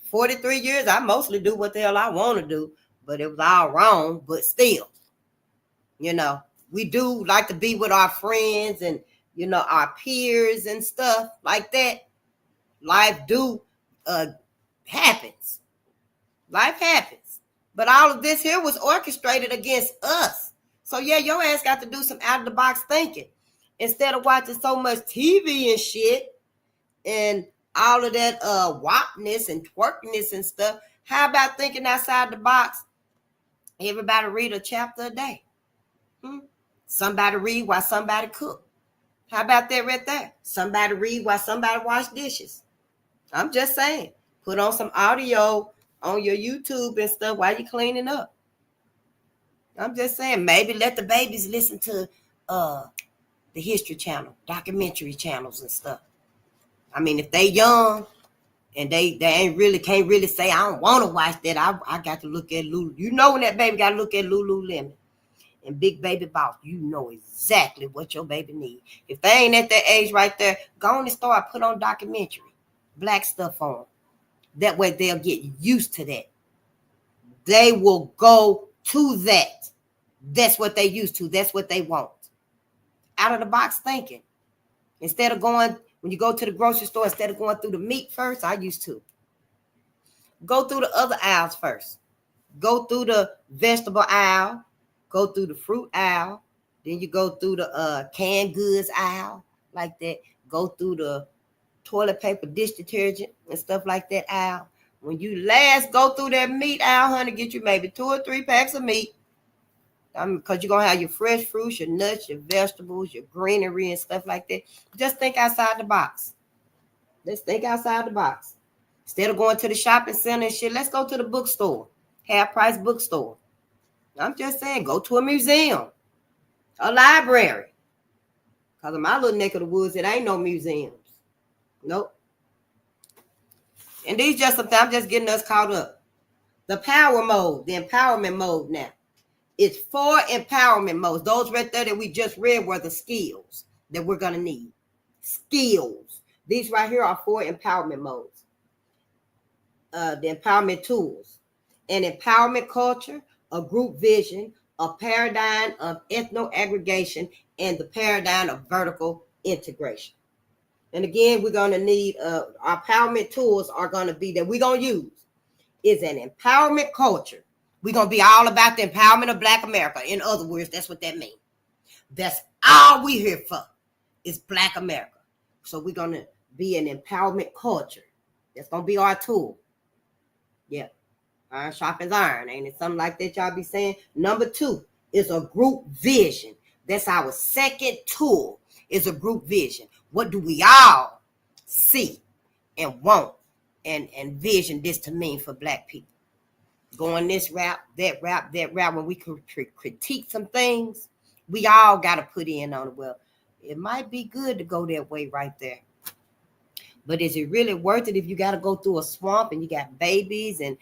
43 years, I mostly do what the hell I want to do. But it was all wrong. But still, you know, we do like to be with our friends and, you know, our peers and stuff like that. Life happens. Life happens. But all of this here was orchestrated against us. So yeah, your ass got to do some out of the box thinking. Instead of watching so much TV and shit and all of that wopness and twerkiness and stuff, how about thinking outside the box? Everybody read a chapter a day. Somebody read while somebody cook. How about that right there? Somebody read while somebody wash dishes. I'm just saying, put on some audio on your YouTube and stuff while you're cleaning up. I'm just saying, maybe let the babies listen to the History Channel, documentary channels and stuff. I mean, if they young and they ain't really can't really say I don't want to watch that, I got to look at Lulu. You know when that baby got to look at Lululemon and Big Baby Boss, you know exactly what your baby needs. If they ain't at that age right there, go on and start put on documentary, black stuff on. That way they'll get used to that. They will go to that. That's what they used to. That's what they want. Out of the box thinking. Instead of going, when you go to the grocery store, instead of going through the meat first, I used to. Go through the other aisles first. Go through the vegetable aisle. Go through the fruit aisle. Then you go through the canned goods aisle like that. Go through the toilet paper, dish detergent, and stuff like that aisle. When you last go through that meat aisle, honey, get you maybe 2 or 3 packs of meat. Because you're going to have your fresh fruits, your nuts, your vegetables, your greenery, and stuff like that. Just think outside the box. Let's think outside the box. Instead of going to the shopping center and shit, let's go to the bookstore. Half-price bookstore. I'm just saying, go to a museum. A library. Because in my little neck of the woods, it ain't no museums. Nope. And these just something, I'm just getting us caught up. The power mode, the empowerment mode now. It's 4 empowerment modes. Those right there that we just read were the skills that we're going to need. Skills. These right here are 4 empowerment modes. The empowerment tools. An empowerment culture, a group vision, a paradigm of ethno-aggregation, and the paradigm of vertical integration. And again, we're going to need our empowerment tools are going to be that we're going to use is an empowerment culture. We're going to be all about the empowerment of Black America. In other words, that's what that means. That's all we here for is Black America. So we're going to be an empowerment culture. That's going to be our tool. Yeah. Iron sharpens iron. Ain't it something like that y'all be saying? Number 2 is a group vision. That's our second tool is a group vision. What do we all see and want and vision this to mean for Black people? Going this route, that route, when we critique some things, we all got to put in on it. Well, it might be good to go that way right there. But is it really worth it if you got to go through a swamp and you got babies and,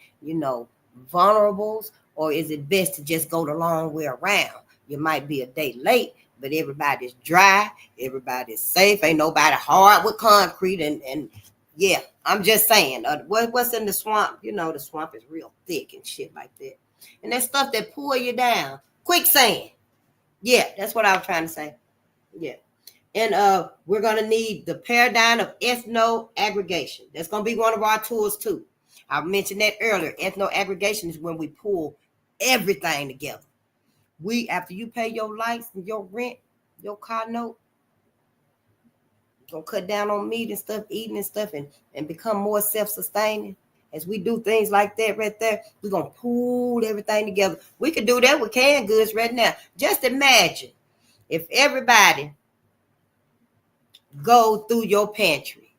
vulnerables? Or is it best to just go the long way around? You might be a day late, but everybody's dry. Everybody's safe. Ain't nobody hard with concrete. And yeah, I'm just saying, what's in the swamp? The swamp is real thick and shit like that. And that stuff that pull you down. Quicksand. Yeah, that's what I was trying to say. Yeah. And we're going to need the paradigm of ethno-aggregation. That's going to be one of our tools too. I mentioned that earlier. Ethno-aggregation is when we pull everything together. After you pay your lights and your rent, your car note, gonna cut down on meat and stuff, eating and stuff, and become more self-sustaining. As we do things like that right there, we're gonna pull everything together. We could do that with canned goods right now. Just imagine if everybody go through your pantry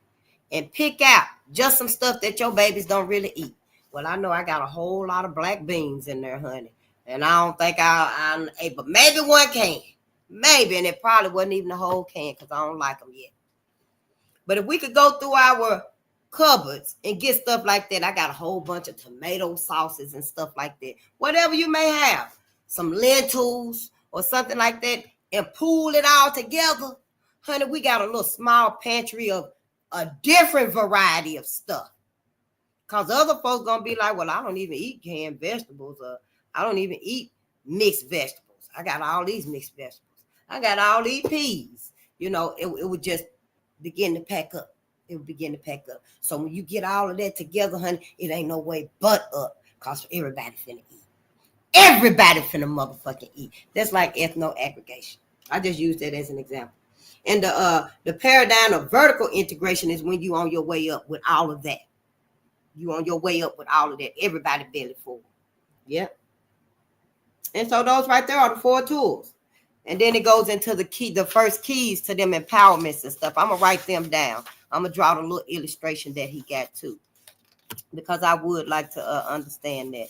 and pick out just some stuff that your babies don't really eat. Well, I know I got a whole lot of black beans in there, honey. And I don't think I'm able, but maybe one can. Maybe, and it probably wasn't even a whole can because I don't like them yet. But if we could go through our cupboards and get stuff like that, I got a whole bunch of tomato sauces and stuff like that. Whatever you may have, some lentils or something like that, and pool it all together. Honey, we got a little small pantry of a different variety of stuff. Because other folks going to be like, well, I don't even eat canned vegetables. I don't even eat mixed vegetables. I got all these mixed vegetables. I got all these peas. It would just begin to pack up. It would begin to pack up. So when you get all of that together, honey, it ain't no way but up. Because everybody finna eat. Everybody finna motherfucking eat. That's like ethno-aggregation. I just used that as an example. And the paradigm of vertical integration is when you on your way up with all of that. You on your way up with all of that. Everybody belly full. Yep. And so those right there are the 4 tools. And then it goes into the first keys to them empowerments and stuff. I'm going to write them down. I'm going to draw the little illustration that he got too. Because I would like to understand that.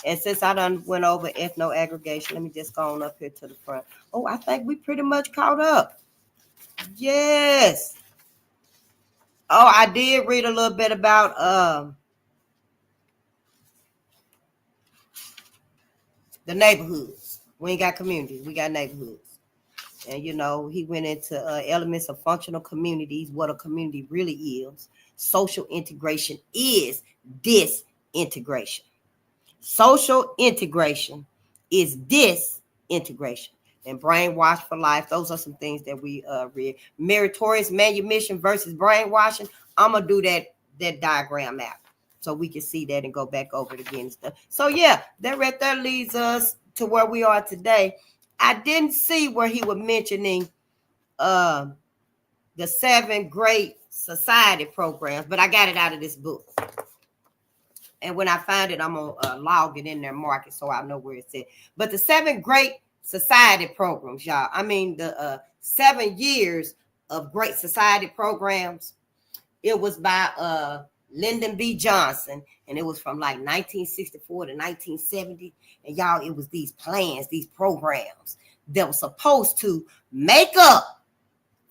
And since I done went over ethno-aggregation, let me just go on up here to the front. Oh, I think we pretty much caught up. Yes. Oh, I did read a little bit about the neighborhoods. We ain't got communities. We got neighborhoods. And, he went into elements of functional communities, what a community really is. Social integration is disintegration. Social integration is disintegration. And brainwash for life. Those are some things that we read. Meritorious manumission versus brainwashing. I'm going to do that diagram out so we can see that and go back over it again and stuff. So, yeah, that right there leads us to where we are today. I didn't see where he was mentioning the 7 great society programs, but I got it out of this book. And when I find it, I'm going to log it in there, mark it so I know where it's at. But the 7 great society programs, y'all. I mean, the 7 years of great society programs. It was by Lyndon B. Johnson, and it was from like 1964 to 1970. And y'all, it was these plans, these programs that were supposed to make up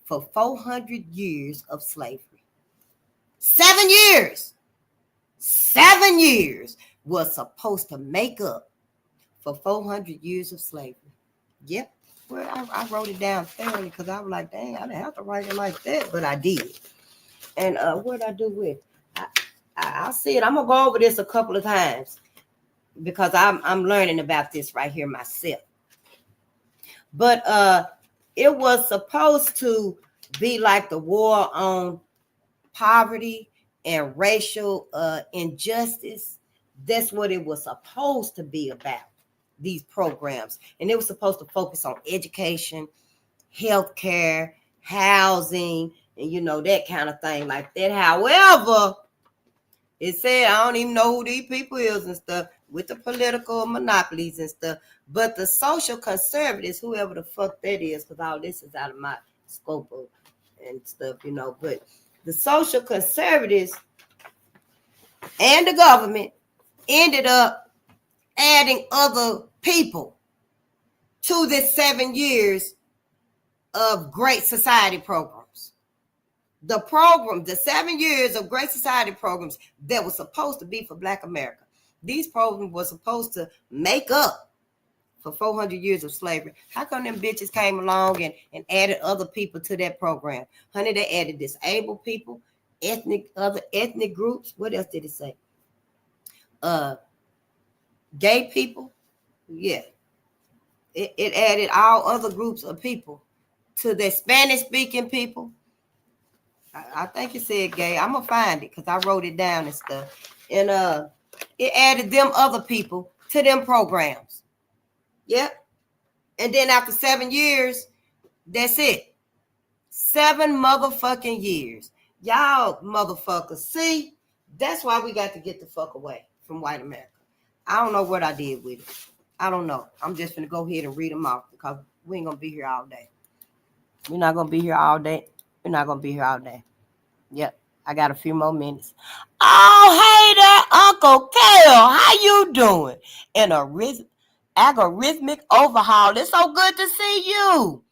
for 400 years of slavery. 7 years. 7 years was supposed to make up for 400 years of slavery. Yep. Well, I wrote it down thoroughly because I was like, dang, I didn't have to write it like that, but I did. And what did I do with? I'll see it. I'm gonna go over this a couple of times because I'm learning about this right here myself. But it was supposed to be like the war on poverty and racial injustice. That's what it was supposed to be about, these programs. And it was supposed to focus on education, healthcare, housing, and that kind of thing like that. However, it said, I don't even know who these people is and stuff with the political monopolies and stuff. But the social conservatives, whoever the fuck that is, because all this is out of my scope of and stuff, but the social conservatives and the government ended up adding other people to this 7 years of great society programs. The program, the 7 years of Great Society programs that was supposed to be for Black America. These programs were supposed to make up for 400 years of slavery. How come them bitches came along and added other people to that program? Honey, they added disabled people, other ethnic groups. What else did it say? Gay people. Yeah. It added all other groups of people to the Spanish-speaking people. I think it said gay. I'm gonna find it because I wrote it down and stuff. And it added them other people to them programs. Yep. And then after 7 years, that's it. 7 motherfucking years. Y'all motherfuckers. See, that's why we got to get the fuck away from white America. I don't know what I did with it. I don't know. I'm just gonna go ahead and read them off because we ain't gonna be here all day. We're not gonna be here all day. We're not gonna be here all day. Yep. I got a few more minutes. Oh, hey there, Uncle Kale. How you doing? In a algorithmic overhaul. It's so good to see you.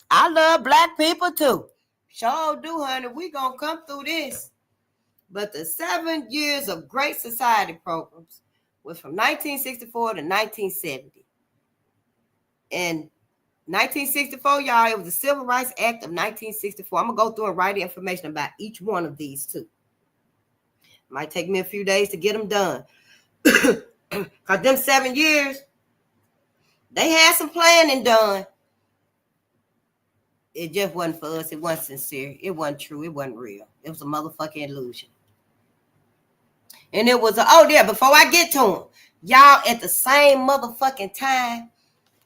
I love Black people too. Sure do, honey. We gonna come through this. But the 7 years of Great Society programs was from 1964 to 1970. And 1964, y'all, it was the Civil Rights Act of 1964. I'm going to go through and write information about each one of these two. Might take me a few days to get them done. Because them 7 years, they had some planning done. It just wasn't for us. It wasn't sincere. It wasn't true. It wasn't real. It was a motherfucking illusion. And it was, before I get to them, y'all, at the same motherfucking time,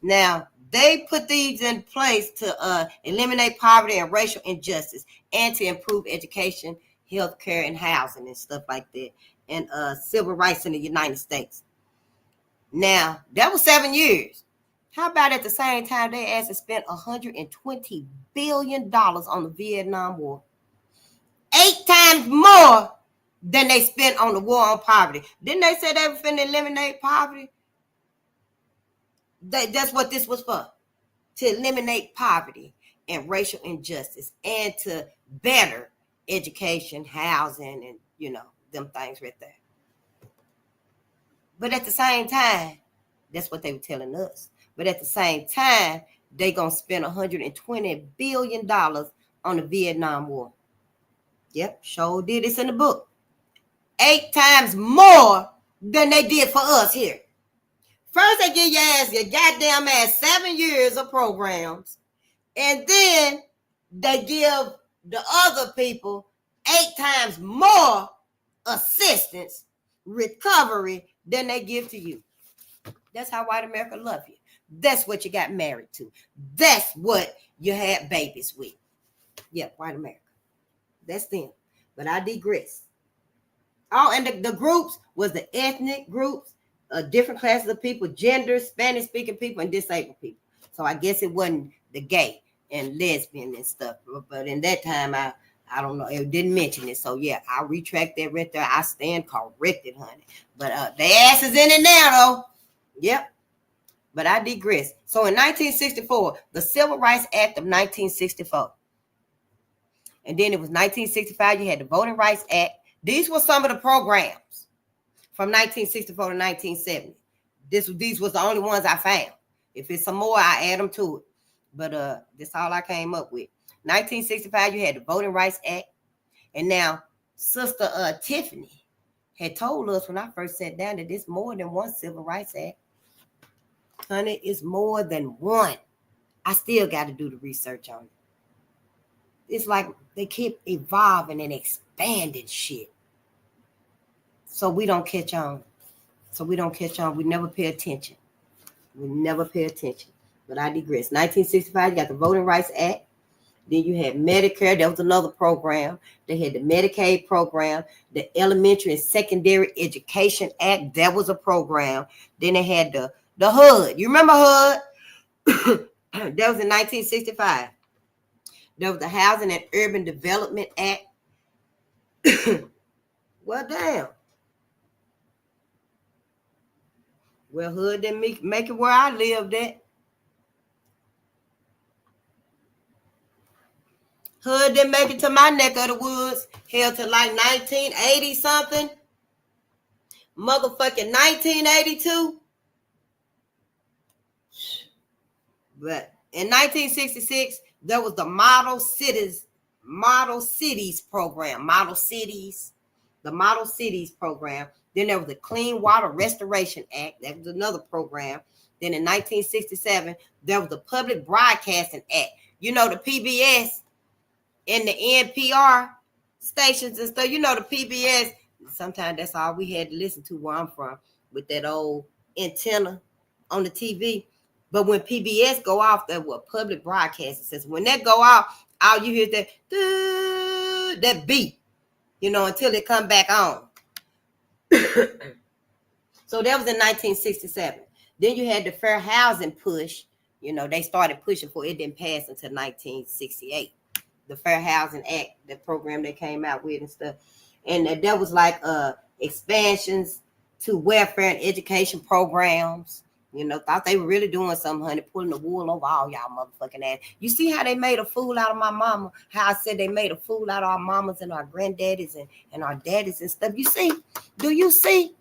now, they put these in place to eliminate poverty and racial injustice and to improve education, healthcare, and housing and stuff like that, and civil rights in the United States. Now, that was 7 years. How about at the same time they asked to spend $120 billion on the Vietnam War? 8 times more than they spent on the war on poverty. Didn't they say they were finna eliminate poverty? That's what this was for, to eliminate poverty and racial injustice and to better education, housing, and, them things right there. But at the same time, that's what they were telling us. But at the same time, they going to spend $120 billion on the Vietnam War. Yep, sure did. It's in the book. 8 times more than they did for us here. First, they give your goddamn ass 7 years of programs, and then they give the other people 8 times more assistance, recovery than they give to you. That's how white America love you. That's what you got married to. That's what you had babies with. Yeah, white America. That's them. But I digress. Oh, and the groups was the ethnic groups, different classes of people, gender, Spanish-speaking people, and disabled people. So I guess it wasn't the gay and lesbian and stuff. But in that time, I don't know. It didn't mention it. So, yeah, I'll retract that right there. I stand corrected, honey. But the ass is in it now, though. Yep. But I digress. So in 1964, the Civil Rights Act of 1964. And then it was 1965, you had the Voting Rights Act. These were some of the programs from 1964 to 1970. These was the only ones I found. If it's some more, I add them to it. But that's all I came up with. 1965, you had the Voting Rights Act. And now, Sister Tiffany had told us when I first sat down that there's more than one Civil Rights Act. Honey, it's more than one. I still got to do the research on it. It's like they keep evolving and expanding shit. So we don't catch on. We never pay attention. But I digress. 1965, you got the Voting Rights Act. Then you had Medicare. That was another program. They had the Medicaid program. The Elementary and Secondary Education Act. That was a program. Then they had the HUD. You remember HUD? That was in 1965. There was the Housing and Urban Development Act. Well, damn. Well, HUD didn't make it where I lived at. Hood didn't make it to my neck of the woods. Hell, to like 1980 something. Motherfucking 1982. But in 1966, there was the Model Cities program. The Model Cities program. Then there was the Clean Water Restoration Act. That was another program. Then in 1967, there was the Public Broadcasting Act. You know, the PBS and the NPR stations and stuff. You know, the PBS, sometimes that's all we had to listen to where I'm from, with that old antenna on the TV. But when PBS go off, that what public broadcasting says. When that go off, all you hear is that beat, you know, until it come back on. So that was in 1967. Then you had the fair housing push. You know, they started pushing for it. Didn't pass until 1968. The Fair Housing Act, the program they came out with and stuff. And that was like expansions to welfare and education programs. You know, thought they were really doing something, honey, pulling the wool over all y'all motherfucking ass. You see how they made a fool out of my mama? How I said they made a fool out of our mamas and our granddaddies and our daddies and stuff. You see? Do you see?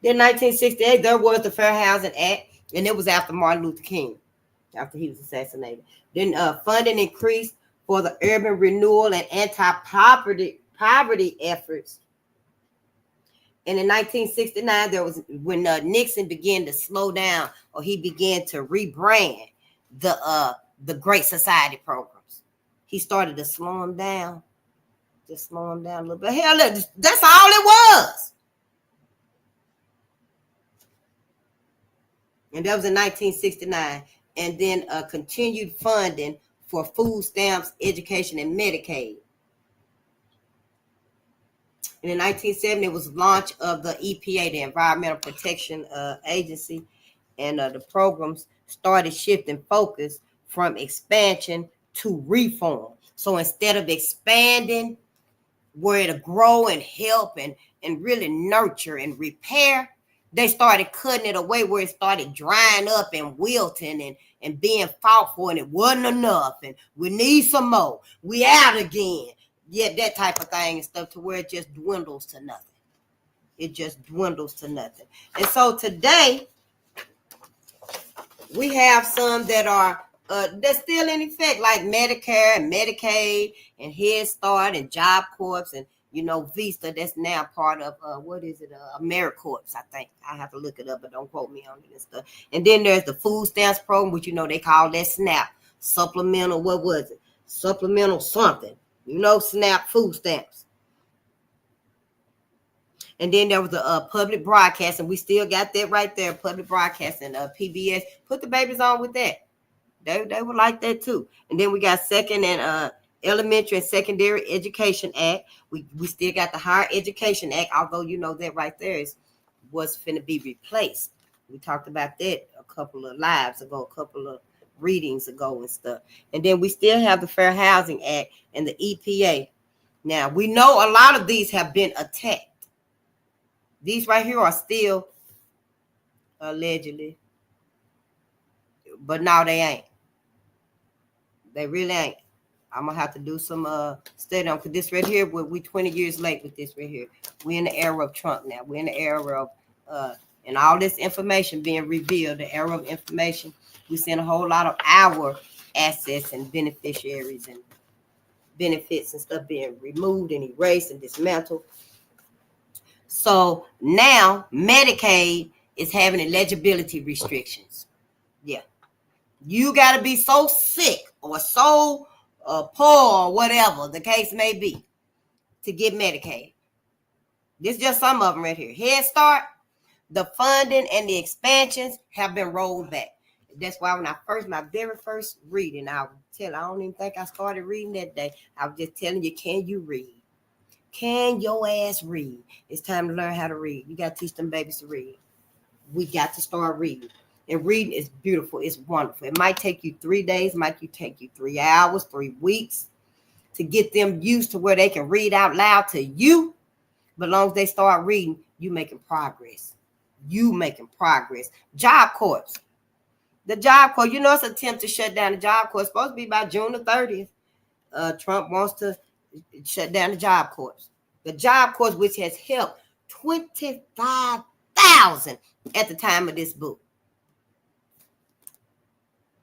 Then 1968, there was the Fair Housing Act, and it was after Martin Luther King, after he was assassinated. Then funding increased for the urban renewal and anti-poverty efforts. And in 1969, there was when Nixon began to slow down, or he began to rebrand the Great Society programs. He started to slow them down, just slow them down a little bit. Hell, that's all it was. And that was in 1969. And then continued funding for food stamps, education, and Medicaid. And in 1970, it was launch of the EPA, the Environmental Protection Agency, and the programs started shifting focus from expansion to reform. So instead of expanding where to grow and help and really nurture and repair, they started cutting it away where it started drying up and wilting and being fought for, and it wasn't enough, and we need some more. We out again. Yeah, that type of thing and stuff, to where it just dwindles to nothing. It just dwindles to nothing. And so today, we have some that are that's still in effect, like Medicare and Medicaid and Head Start and Job Corps and, you know, Vista. That's now part of AmeriCorps, I think. I have to look it up, but don't quote me on it and stuff. And then there's the food stamps program, which, you know, they call that SNAP, supplemental. What was it? Supplemental something. You know, SNAP food stamps. And then there was the public broadcasting. We still got that right there, public broadcasting, PBS. Put the babies on with that. They would like that too. And then we got second and Elementary and Secondary Education Act. We still got the Higher Education Act, although you know that right there was finna be replaced. We talked about that a couple of lives ago, a couple of readings ago and stuff. And then we still have the Fair Housing Act and the EPA. Now, we know a lot of these have been attacked. These right here are still allegedly, but no, they ain't. They really ain't. I'm gonna have to do some study on, because this right here, we 20 years late with this right here. We're in the era of Trump now. We're in the era of and all this information being revealed, the era of information. We're seeing a whole lot of our assets and beneficiaries and benefits and stuff being removed and erased and dismantled. So now Medicaid is having eligibility restrictions. Yeah. You got to be so sick or so poor or whatever the case may be to get Medicaid. This is just some of them right here. Head Start, the funding and the expansions have been rolled back. That's why when my very first reading, I don't even think I started reading that day. I was just telling you, can you read? Can your ass read? It's time to learn how to read. You got to teach them babies to read. We got to start reading. And reading is beautiful. It's wonderful. It might take you 3 days, might take you 3 hours, 3 weeks to get them used to where they can read out loud to you. But as long as they start reading, you making progress. You making progress. Job Corps. The Job Corps, it's an attempt to shut down the Job Corps. It's supposed to be by June the 30th. Trump wants to shut down the Job Corps. The Job Corps, which has helped 25,000 at the time of this book.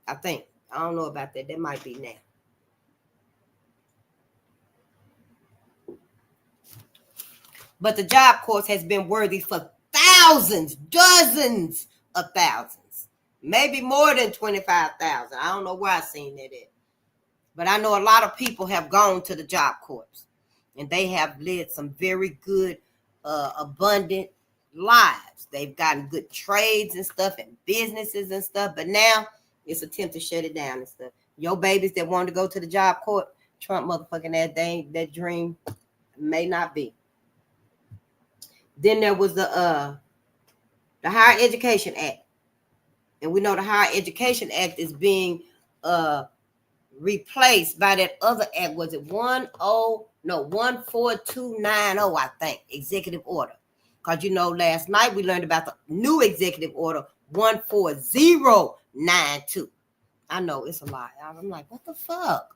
I think. I don't know about that. That might be now. But the Job Corps has been worthy for thousands, dozens of thousands, maybe more than 25,000. I don't know where I seen that at. But I know a lot of people have gone to the Job Corps, and they have led some very good, abundant lives. They've gotten good trades and stuff and businesses and stuff, but now it's an attempt to shut it down and stuff. Your babies that want to go to the Job Corps, Trump motherfucking that dream may not be. Then there was the Higher Education Act. And we know the Higher Education Act is being replaced by that other act. Was it 14290, I think, executive order. Because last night we learned about the new executive order 14092. I know it's a lot. I'm like, what the fuck?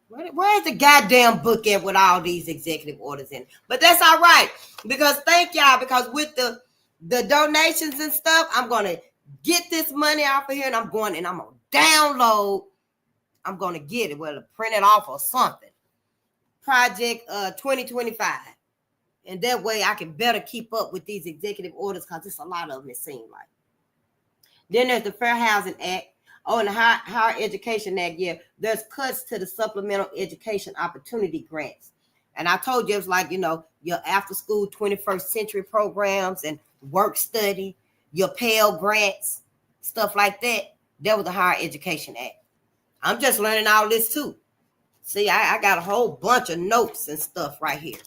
Where's the goddamn book at with all these executive orders in? But that's all right. Because thank y'all. Because with the donations and stuff, I'm going to get this money off of here, and I'm going to download. I'm going to get it, whether print it off or something. Project 2025. And that way I can better keep up with these executive orders, because it's a lot of them, it seems like. Then there's the Fair Housing Act. Oh, and the Higher Education Act, there's cuts to the supplemental education opportunity grants. And I told you, it was like, your after school 21st century programs and work study, your Pell grants, stuff like that. That was the Higher Education Act. I'm just learning all this too. See, I got a whole bunch of notes and stuff right here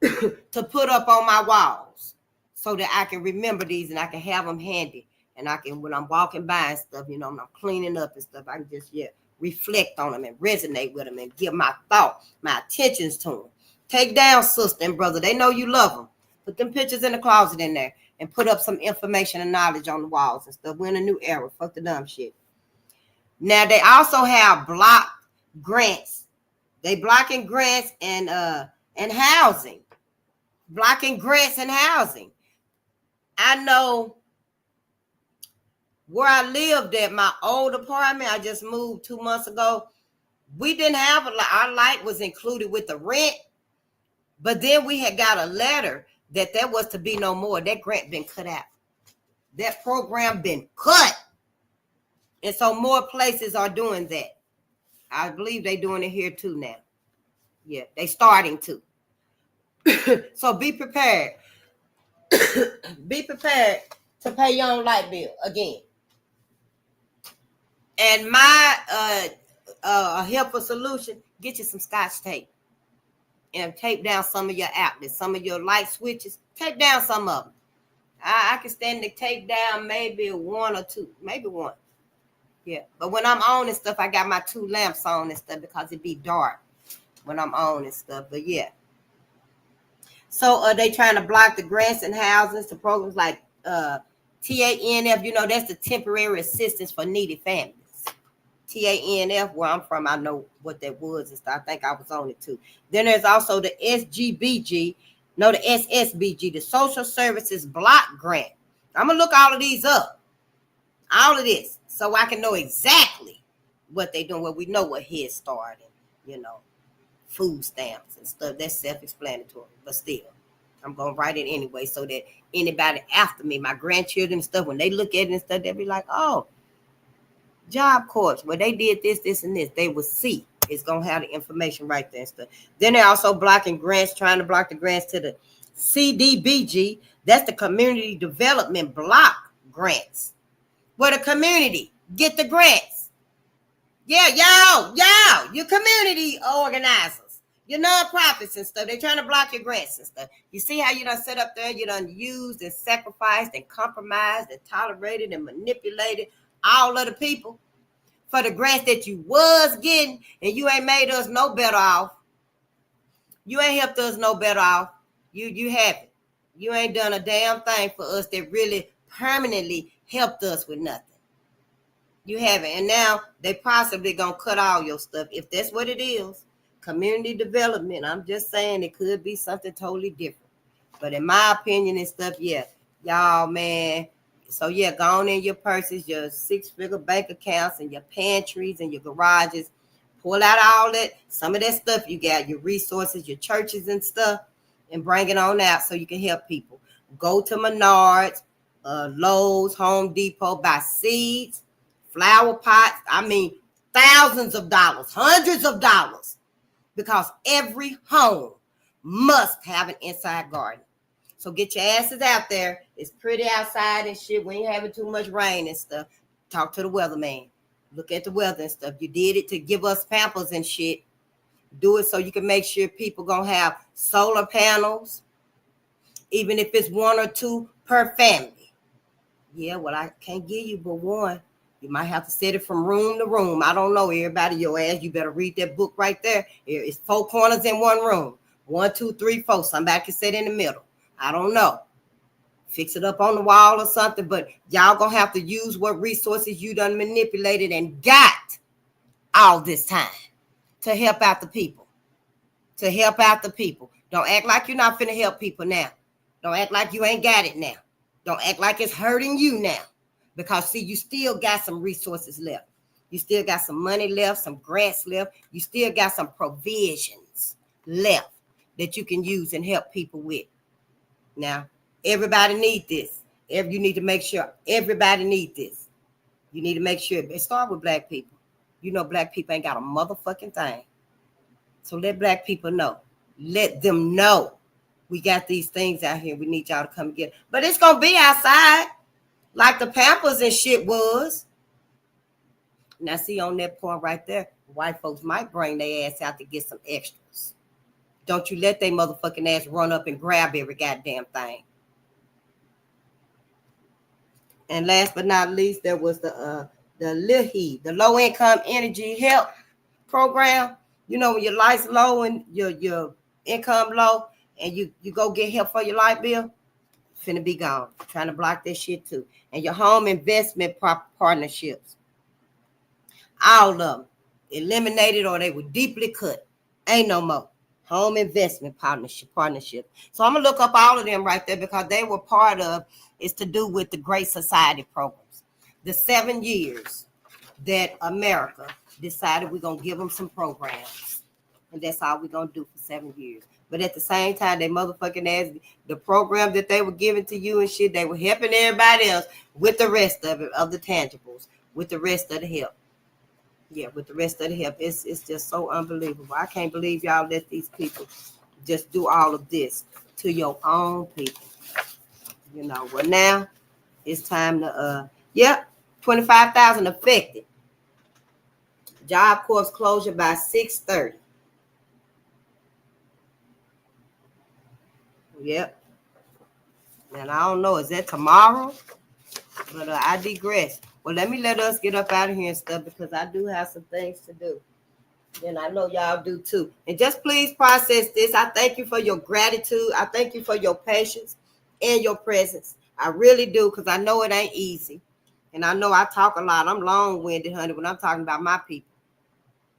to put up on my walls so that I can remember these and I can have them handy. And I can, when I'm walking by and stuff, when I'm cleaning up and stuff, I can just, reflect on them and resonate with them and give my thought, my attentions to them. Take down, sister and brother. They know you love them. Put them pictures in the closet in there and put up some information and knowledge on the walls and stuff. We're in a new era. Fuck the dumb shit. Now, they also have block grants. They blocking grants and housing. Blocking grants and housing. I know where I lived at, my old apartment, I just moved 2 months ago. We didn't have our light was included with the rent, but then we had got a letter that there was to be no more. That grant been cut out. That program been cut. And so more places are doing that. I believe they doing it here too now. Yeah, they starting to. So be prepared. Be prepared to pay your own light bill again. And my helpful solution, get you some Scotch tape and tape down some of your outlets, some of your light switches. Tape down some of them. I can stand to tape down maybe one or two, maybe one. Yeah, but when I'm on and stuff, I got my 2 lamps on and stuff because it be dark when I'm on and stuff. But yeah. So they trying to block the grants and housings to programs like TANF. That's the temporary assistance for needy families. TANF, where I'm from, I know what that was and stuff. I think I was on it too. Then there's also the SSBG, the Social Services Block Grant. I'm gonna look all of these up, all of this, so I can know exactly what they're doing. Well, we know what Head Start and food stamps and stuff. That's self-explanatory, but still, I'm gonna write it anyway so that anybody after me, my grandchildren and stuff, when they look at it and stuff, they'll be like, oh, Job Corps, where they did this, and this, they will see. It's going to have the information right there and stuff. Then they're also blocking grants, trying to block the grants to the CDBG. That's the Community Development Block Grants. Where the community get the grants. Yeah, y'all, your community organizers, your nonprofits and stuff. They're trying to block your grants and stuff. You see how you done set up there, you done used and sacrificed and compromised and tolerated and manipulated all of the people for the grants that you was getting, and you ain't made us no better off. You ain't helped us no better off. You haven't. You ain't done a damn thing for us that really permanently helped us with nothing. You haven't. And now they possibly gonna cut all your stuff. If that's what it is, community development, I'm just saying it could be something totally different. But in my opinion and stuff, yeah, y'all, man. So yeah, go on in your purses, your 6-figure bank accounts, and your pantries and your garages. Pull out all that, some of that stuff you got, your resources, your churches and stuff, and bring it on out so you can help people. Go to Menards, Lowe's, Home Depot, buy seeds, flower pots. I mean, thousands of dollars, hundreds of dollars, because every home must have an inside garden. So get your asses out there. It's pretty outside and shit. We ain't having too much rain and stuff. Talk to the weatherman. Look at the weather and stuff. You did it to give us pampers and shit. Do it so you can make sure people gonna have solar panels, even if it's 1 or 2 per family. Yeah, well, I can't give you but 1. You might have to set it from room to room. I don't know. Everybody, your ass, you better read that book right there. It's 4 corners in 1 room. 1, 2, 3, 4. Somebody can sit in the middle. I don't know. Fix it up on the wall or something, but y'all gonna have to use what resources you done manipulated and got all this time to help out the people. To help out the people. Don't act like you're not finna help people now. Don't act like you ain't got it now. Don't act like it's hurting you now. Because, see, you still got some resources left. You still got some money left, some grants left. You still got some provisions left that you can use and help people with. Now, everybody need this. You need to make sure everybody need this. You need to make sure it start with black people. You know, black people ain't got a motherfucking thing. So let black people know. Let them know we got these things out here. We need y'all to come get it. But it's going to be outside like the Pampers and shit was. Now, see, on that point right there, white folks might bring their ass out to get some extras. Don't you let they motherfucking ass run up and grab every goddamn thing. And last but not least, there was the LIHE, the Low Income Energy Help Program. You know, when your light's low and your income low, and you go get help for your light bill, finna be gone. Trying to block this shit too. And your home investment partnerships, all of them eliminated or they were deeply cut. Ain't no more. Home investment partnership. So I'm gonna look up all of them right there because they were part of, is to do with the Great Society programs. The 7 years that America decided we're gonna give them some programs. And that's all we're gonna do for 7 years. But at the same time, they motherfucking ass, the program that they were giving to you and shit, they were helping everybody else with the rest of it, of the tangibles, with the rest of the help. Yeah, with the rest of the help. It's just so unbelievable. I can't believe y'all let these people just do all of this to your own people. You know, well, now it's time to, 25,000 affected. Job Corps closure by 6:30. Yep. And I don't know, is that tomorrow? But I digress. Well, let us get up out of here and stuff because I do have some things to do. And I know y'all do too. And just please process this. I thank you for your gratitude. I thank you for your patience and your presence. I really do, because I know it ain't easy. And I know I talk a lot. I'm long-winded, honey, when I'm talking about my people.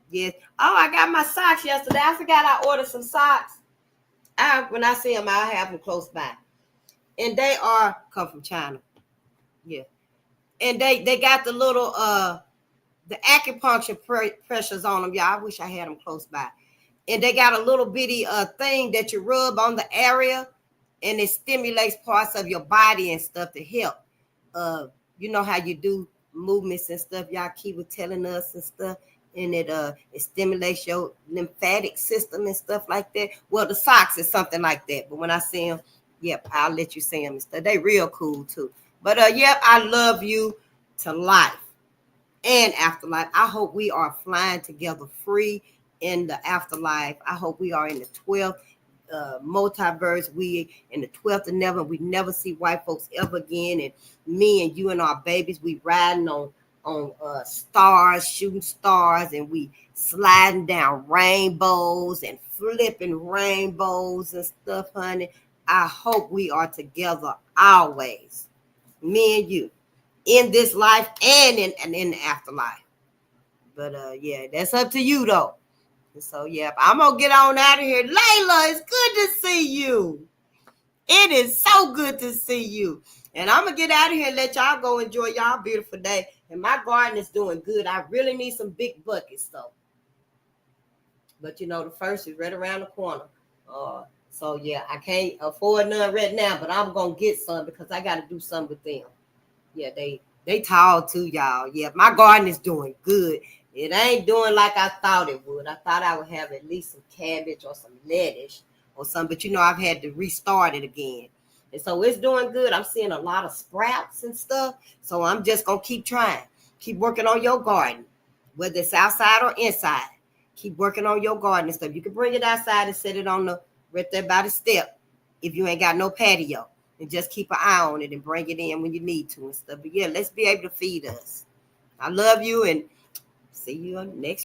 Yes. Oh, I got my socks yesterday. I forgot I ordered some socks. When I see them, I'll have them close by. And they come from China. Yeah. And they got the little the acupuncture pressures on them, y'all. I wish I had them close by. And they got a little bitty thing that you rub on the area, and it stimulates parts of your body and stuff to help. You know how you do movements and stuff. Y'all keep telling us and stuff, and it stimulates your lymphatic system and stuff like that. Well, the socks is something like that. But when I see them, yep, I'll let you see them and stuff. They real cool too. But I love you to life and afterlife. I hope we are flying together free in the afterlife. I hope we are in the 12th multiverse. We in the 12th and never. We never see white folks ever again. And me and you and our babies, we riding on stars, shooting stars, and we sliding down rainbows and flipping rainbows and stuff, honey. I hope we are together always. Me and you. in this life and in the afterlife. But yeah, that's up to you though. And so yeah, I'm gonna get on out of here. Layla, it's good to see you. It is so good to see you. And I'm gonna get out of here and let y'all go enjoy y'all beautiful day. And my garden is doing good. I really need some big buckets though. But you know, the first is right around the corner. So yeah, I can't afford none right now, but I'm gonna get some because I gotta do something with them. Yeah, they tall too, y'all. Yeah, my garden is doing good. It ain't doing like I thought it would. I thought I would have at least some cabbage or some lettuce or something, but you know, I've had to restart it again. And so it's doing good. I'm seeing a lot of sprouts and stuff. So I'm just gonna keep trying. Keep working on your garden, whether it's outside or inside. Keep working on your garden and stuff. You can bring it outside and set it on the right there by the step if you ain't got no patio. And just keep an eye on it and bring it in when you need to and stuff. But yeah, let's be able to feed us. I love you and see you next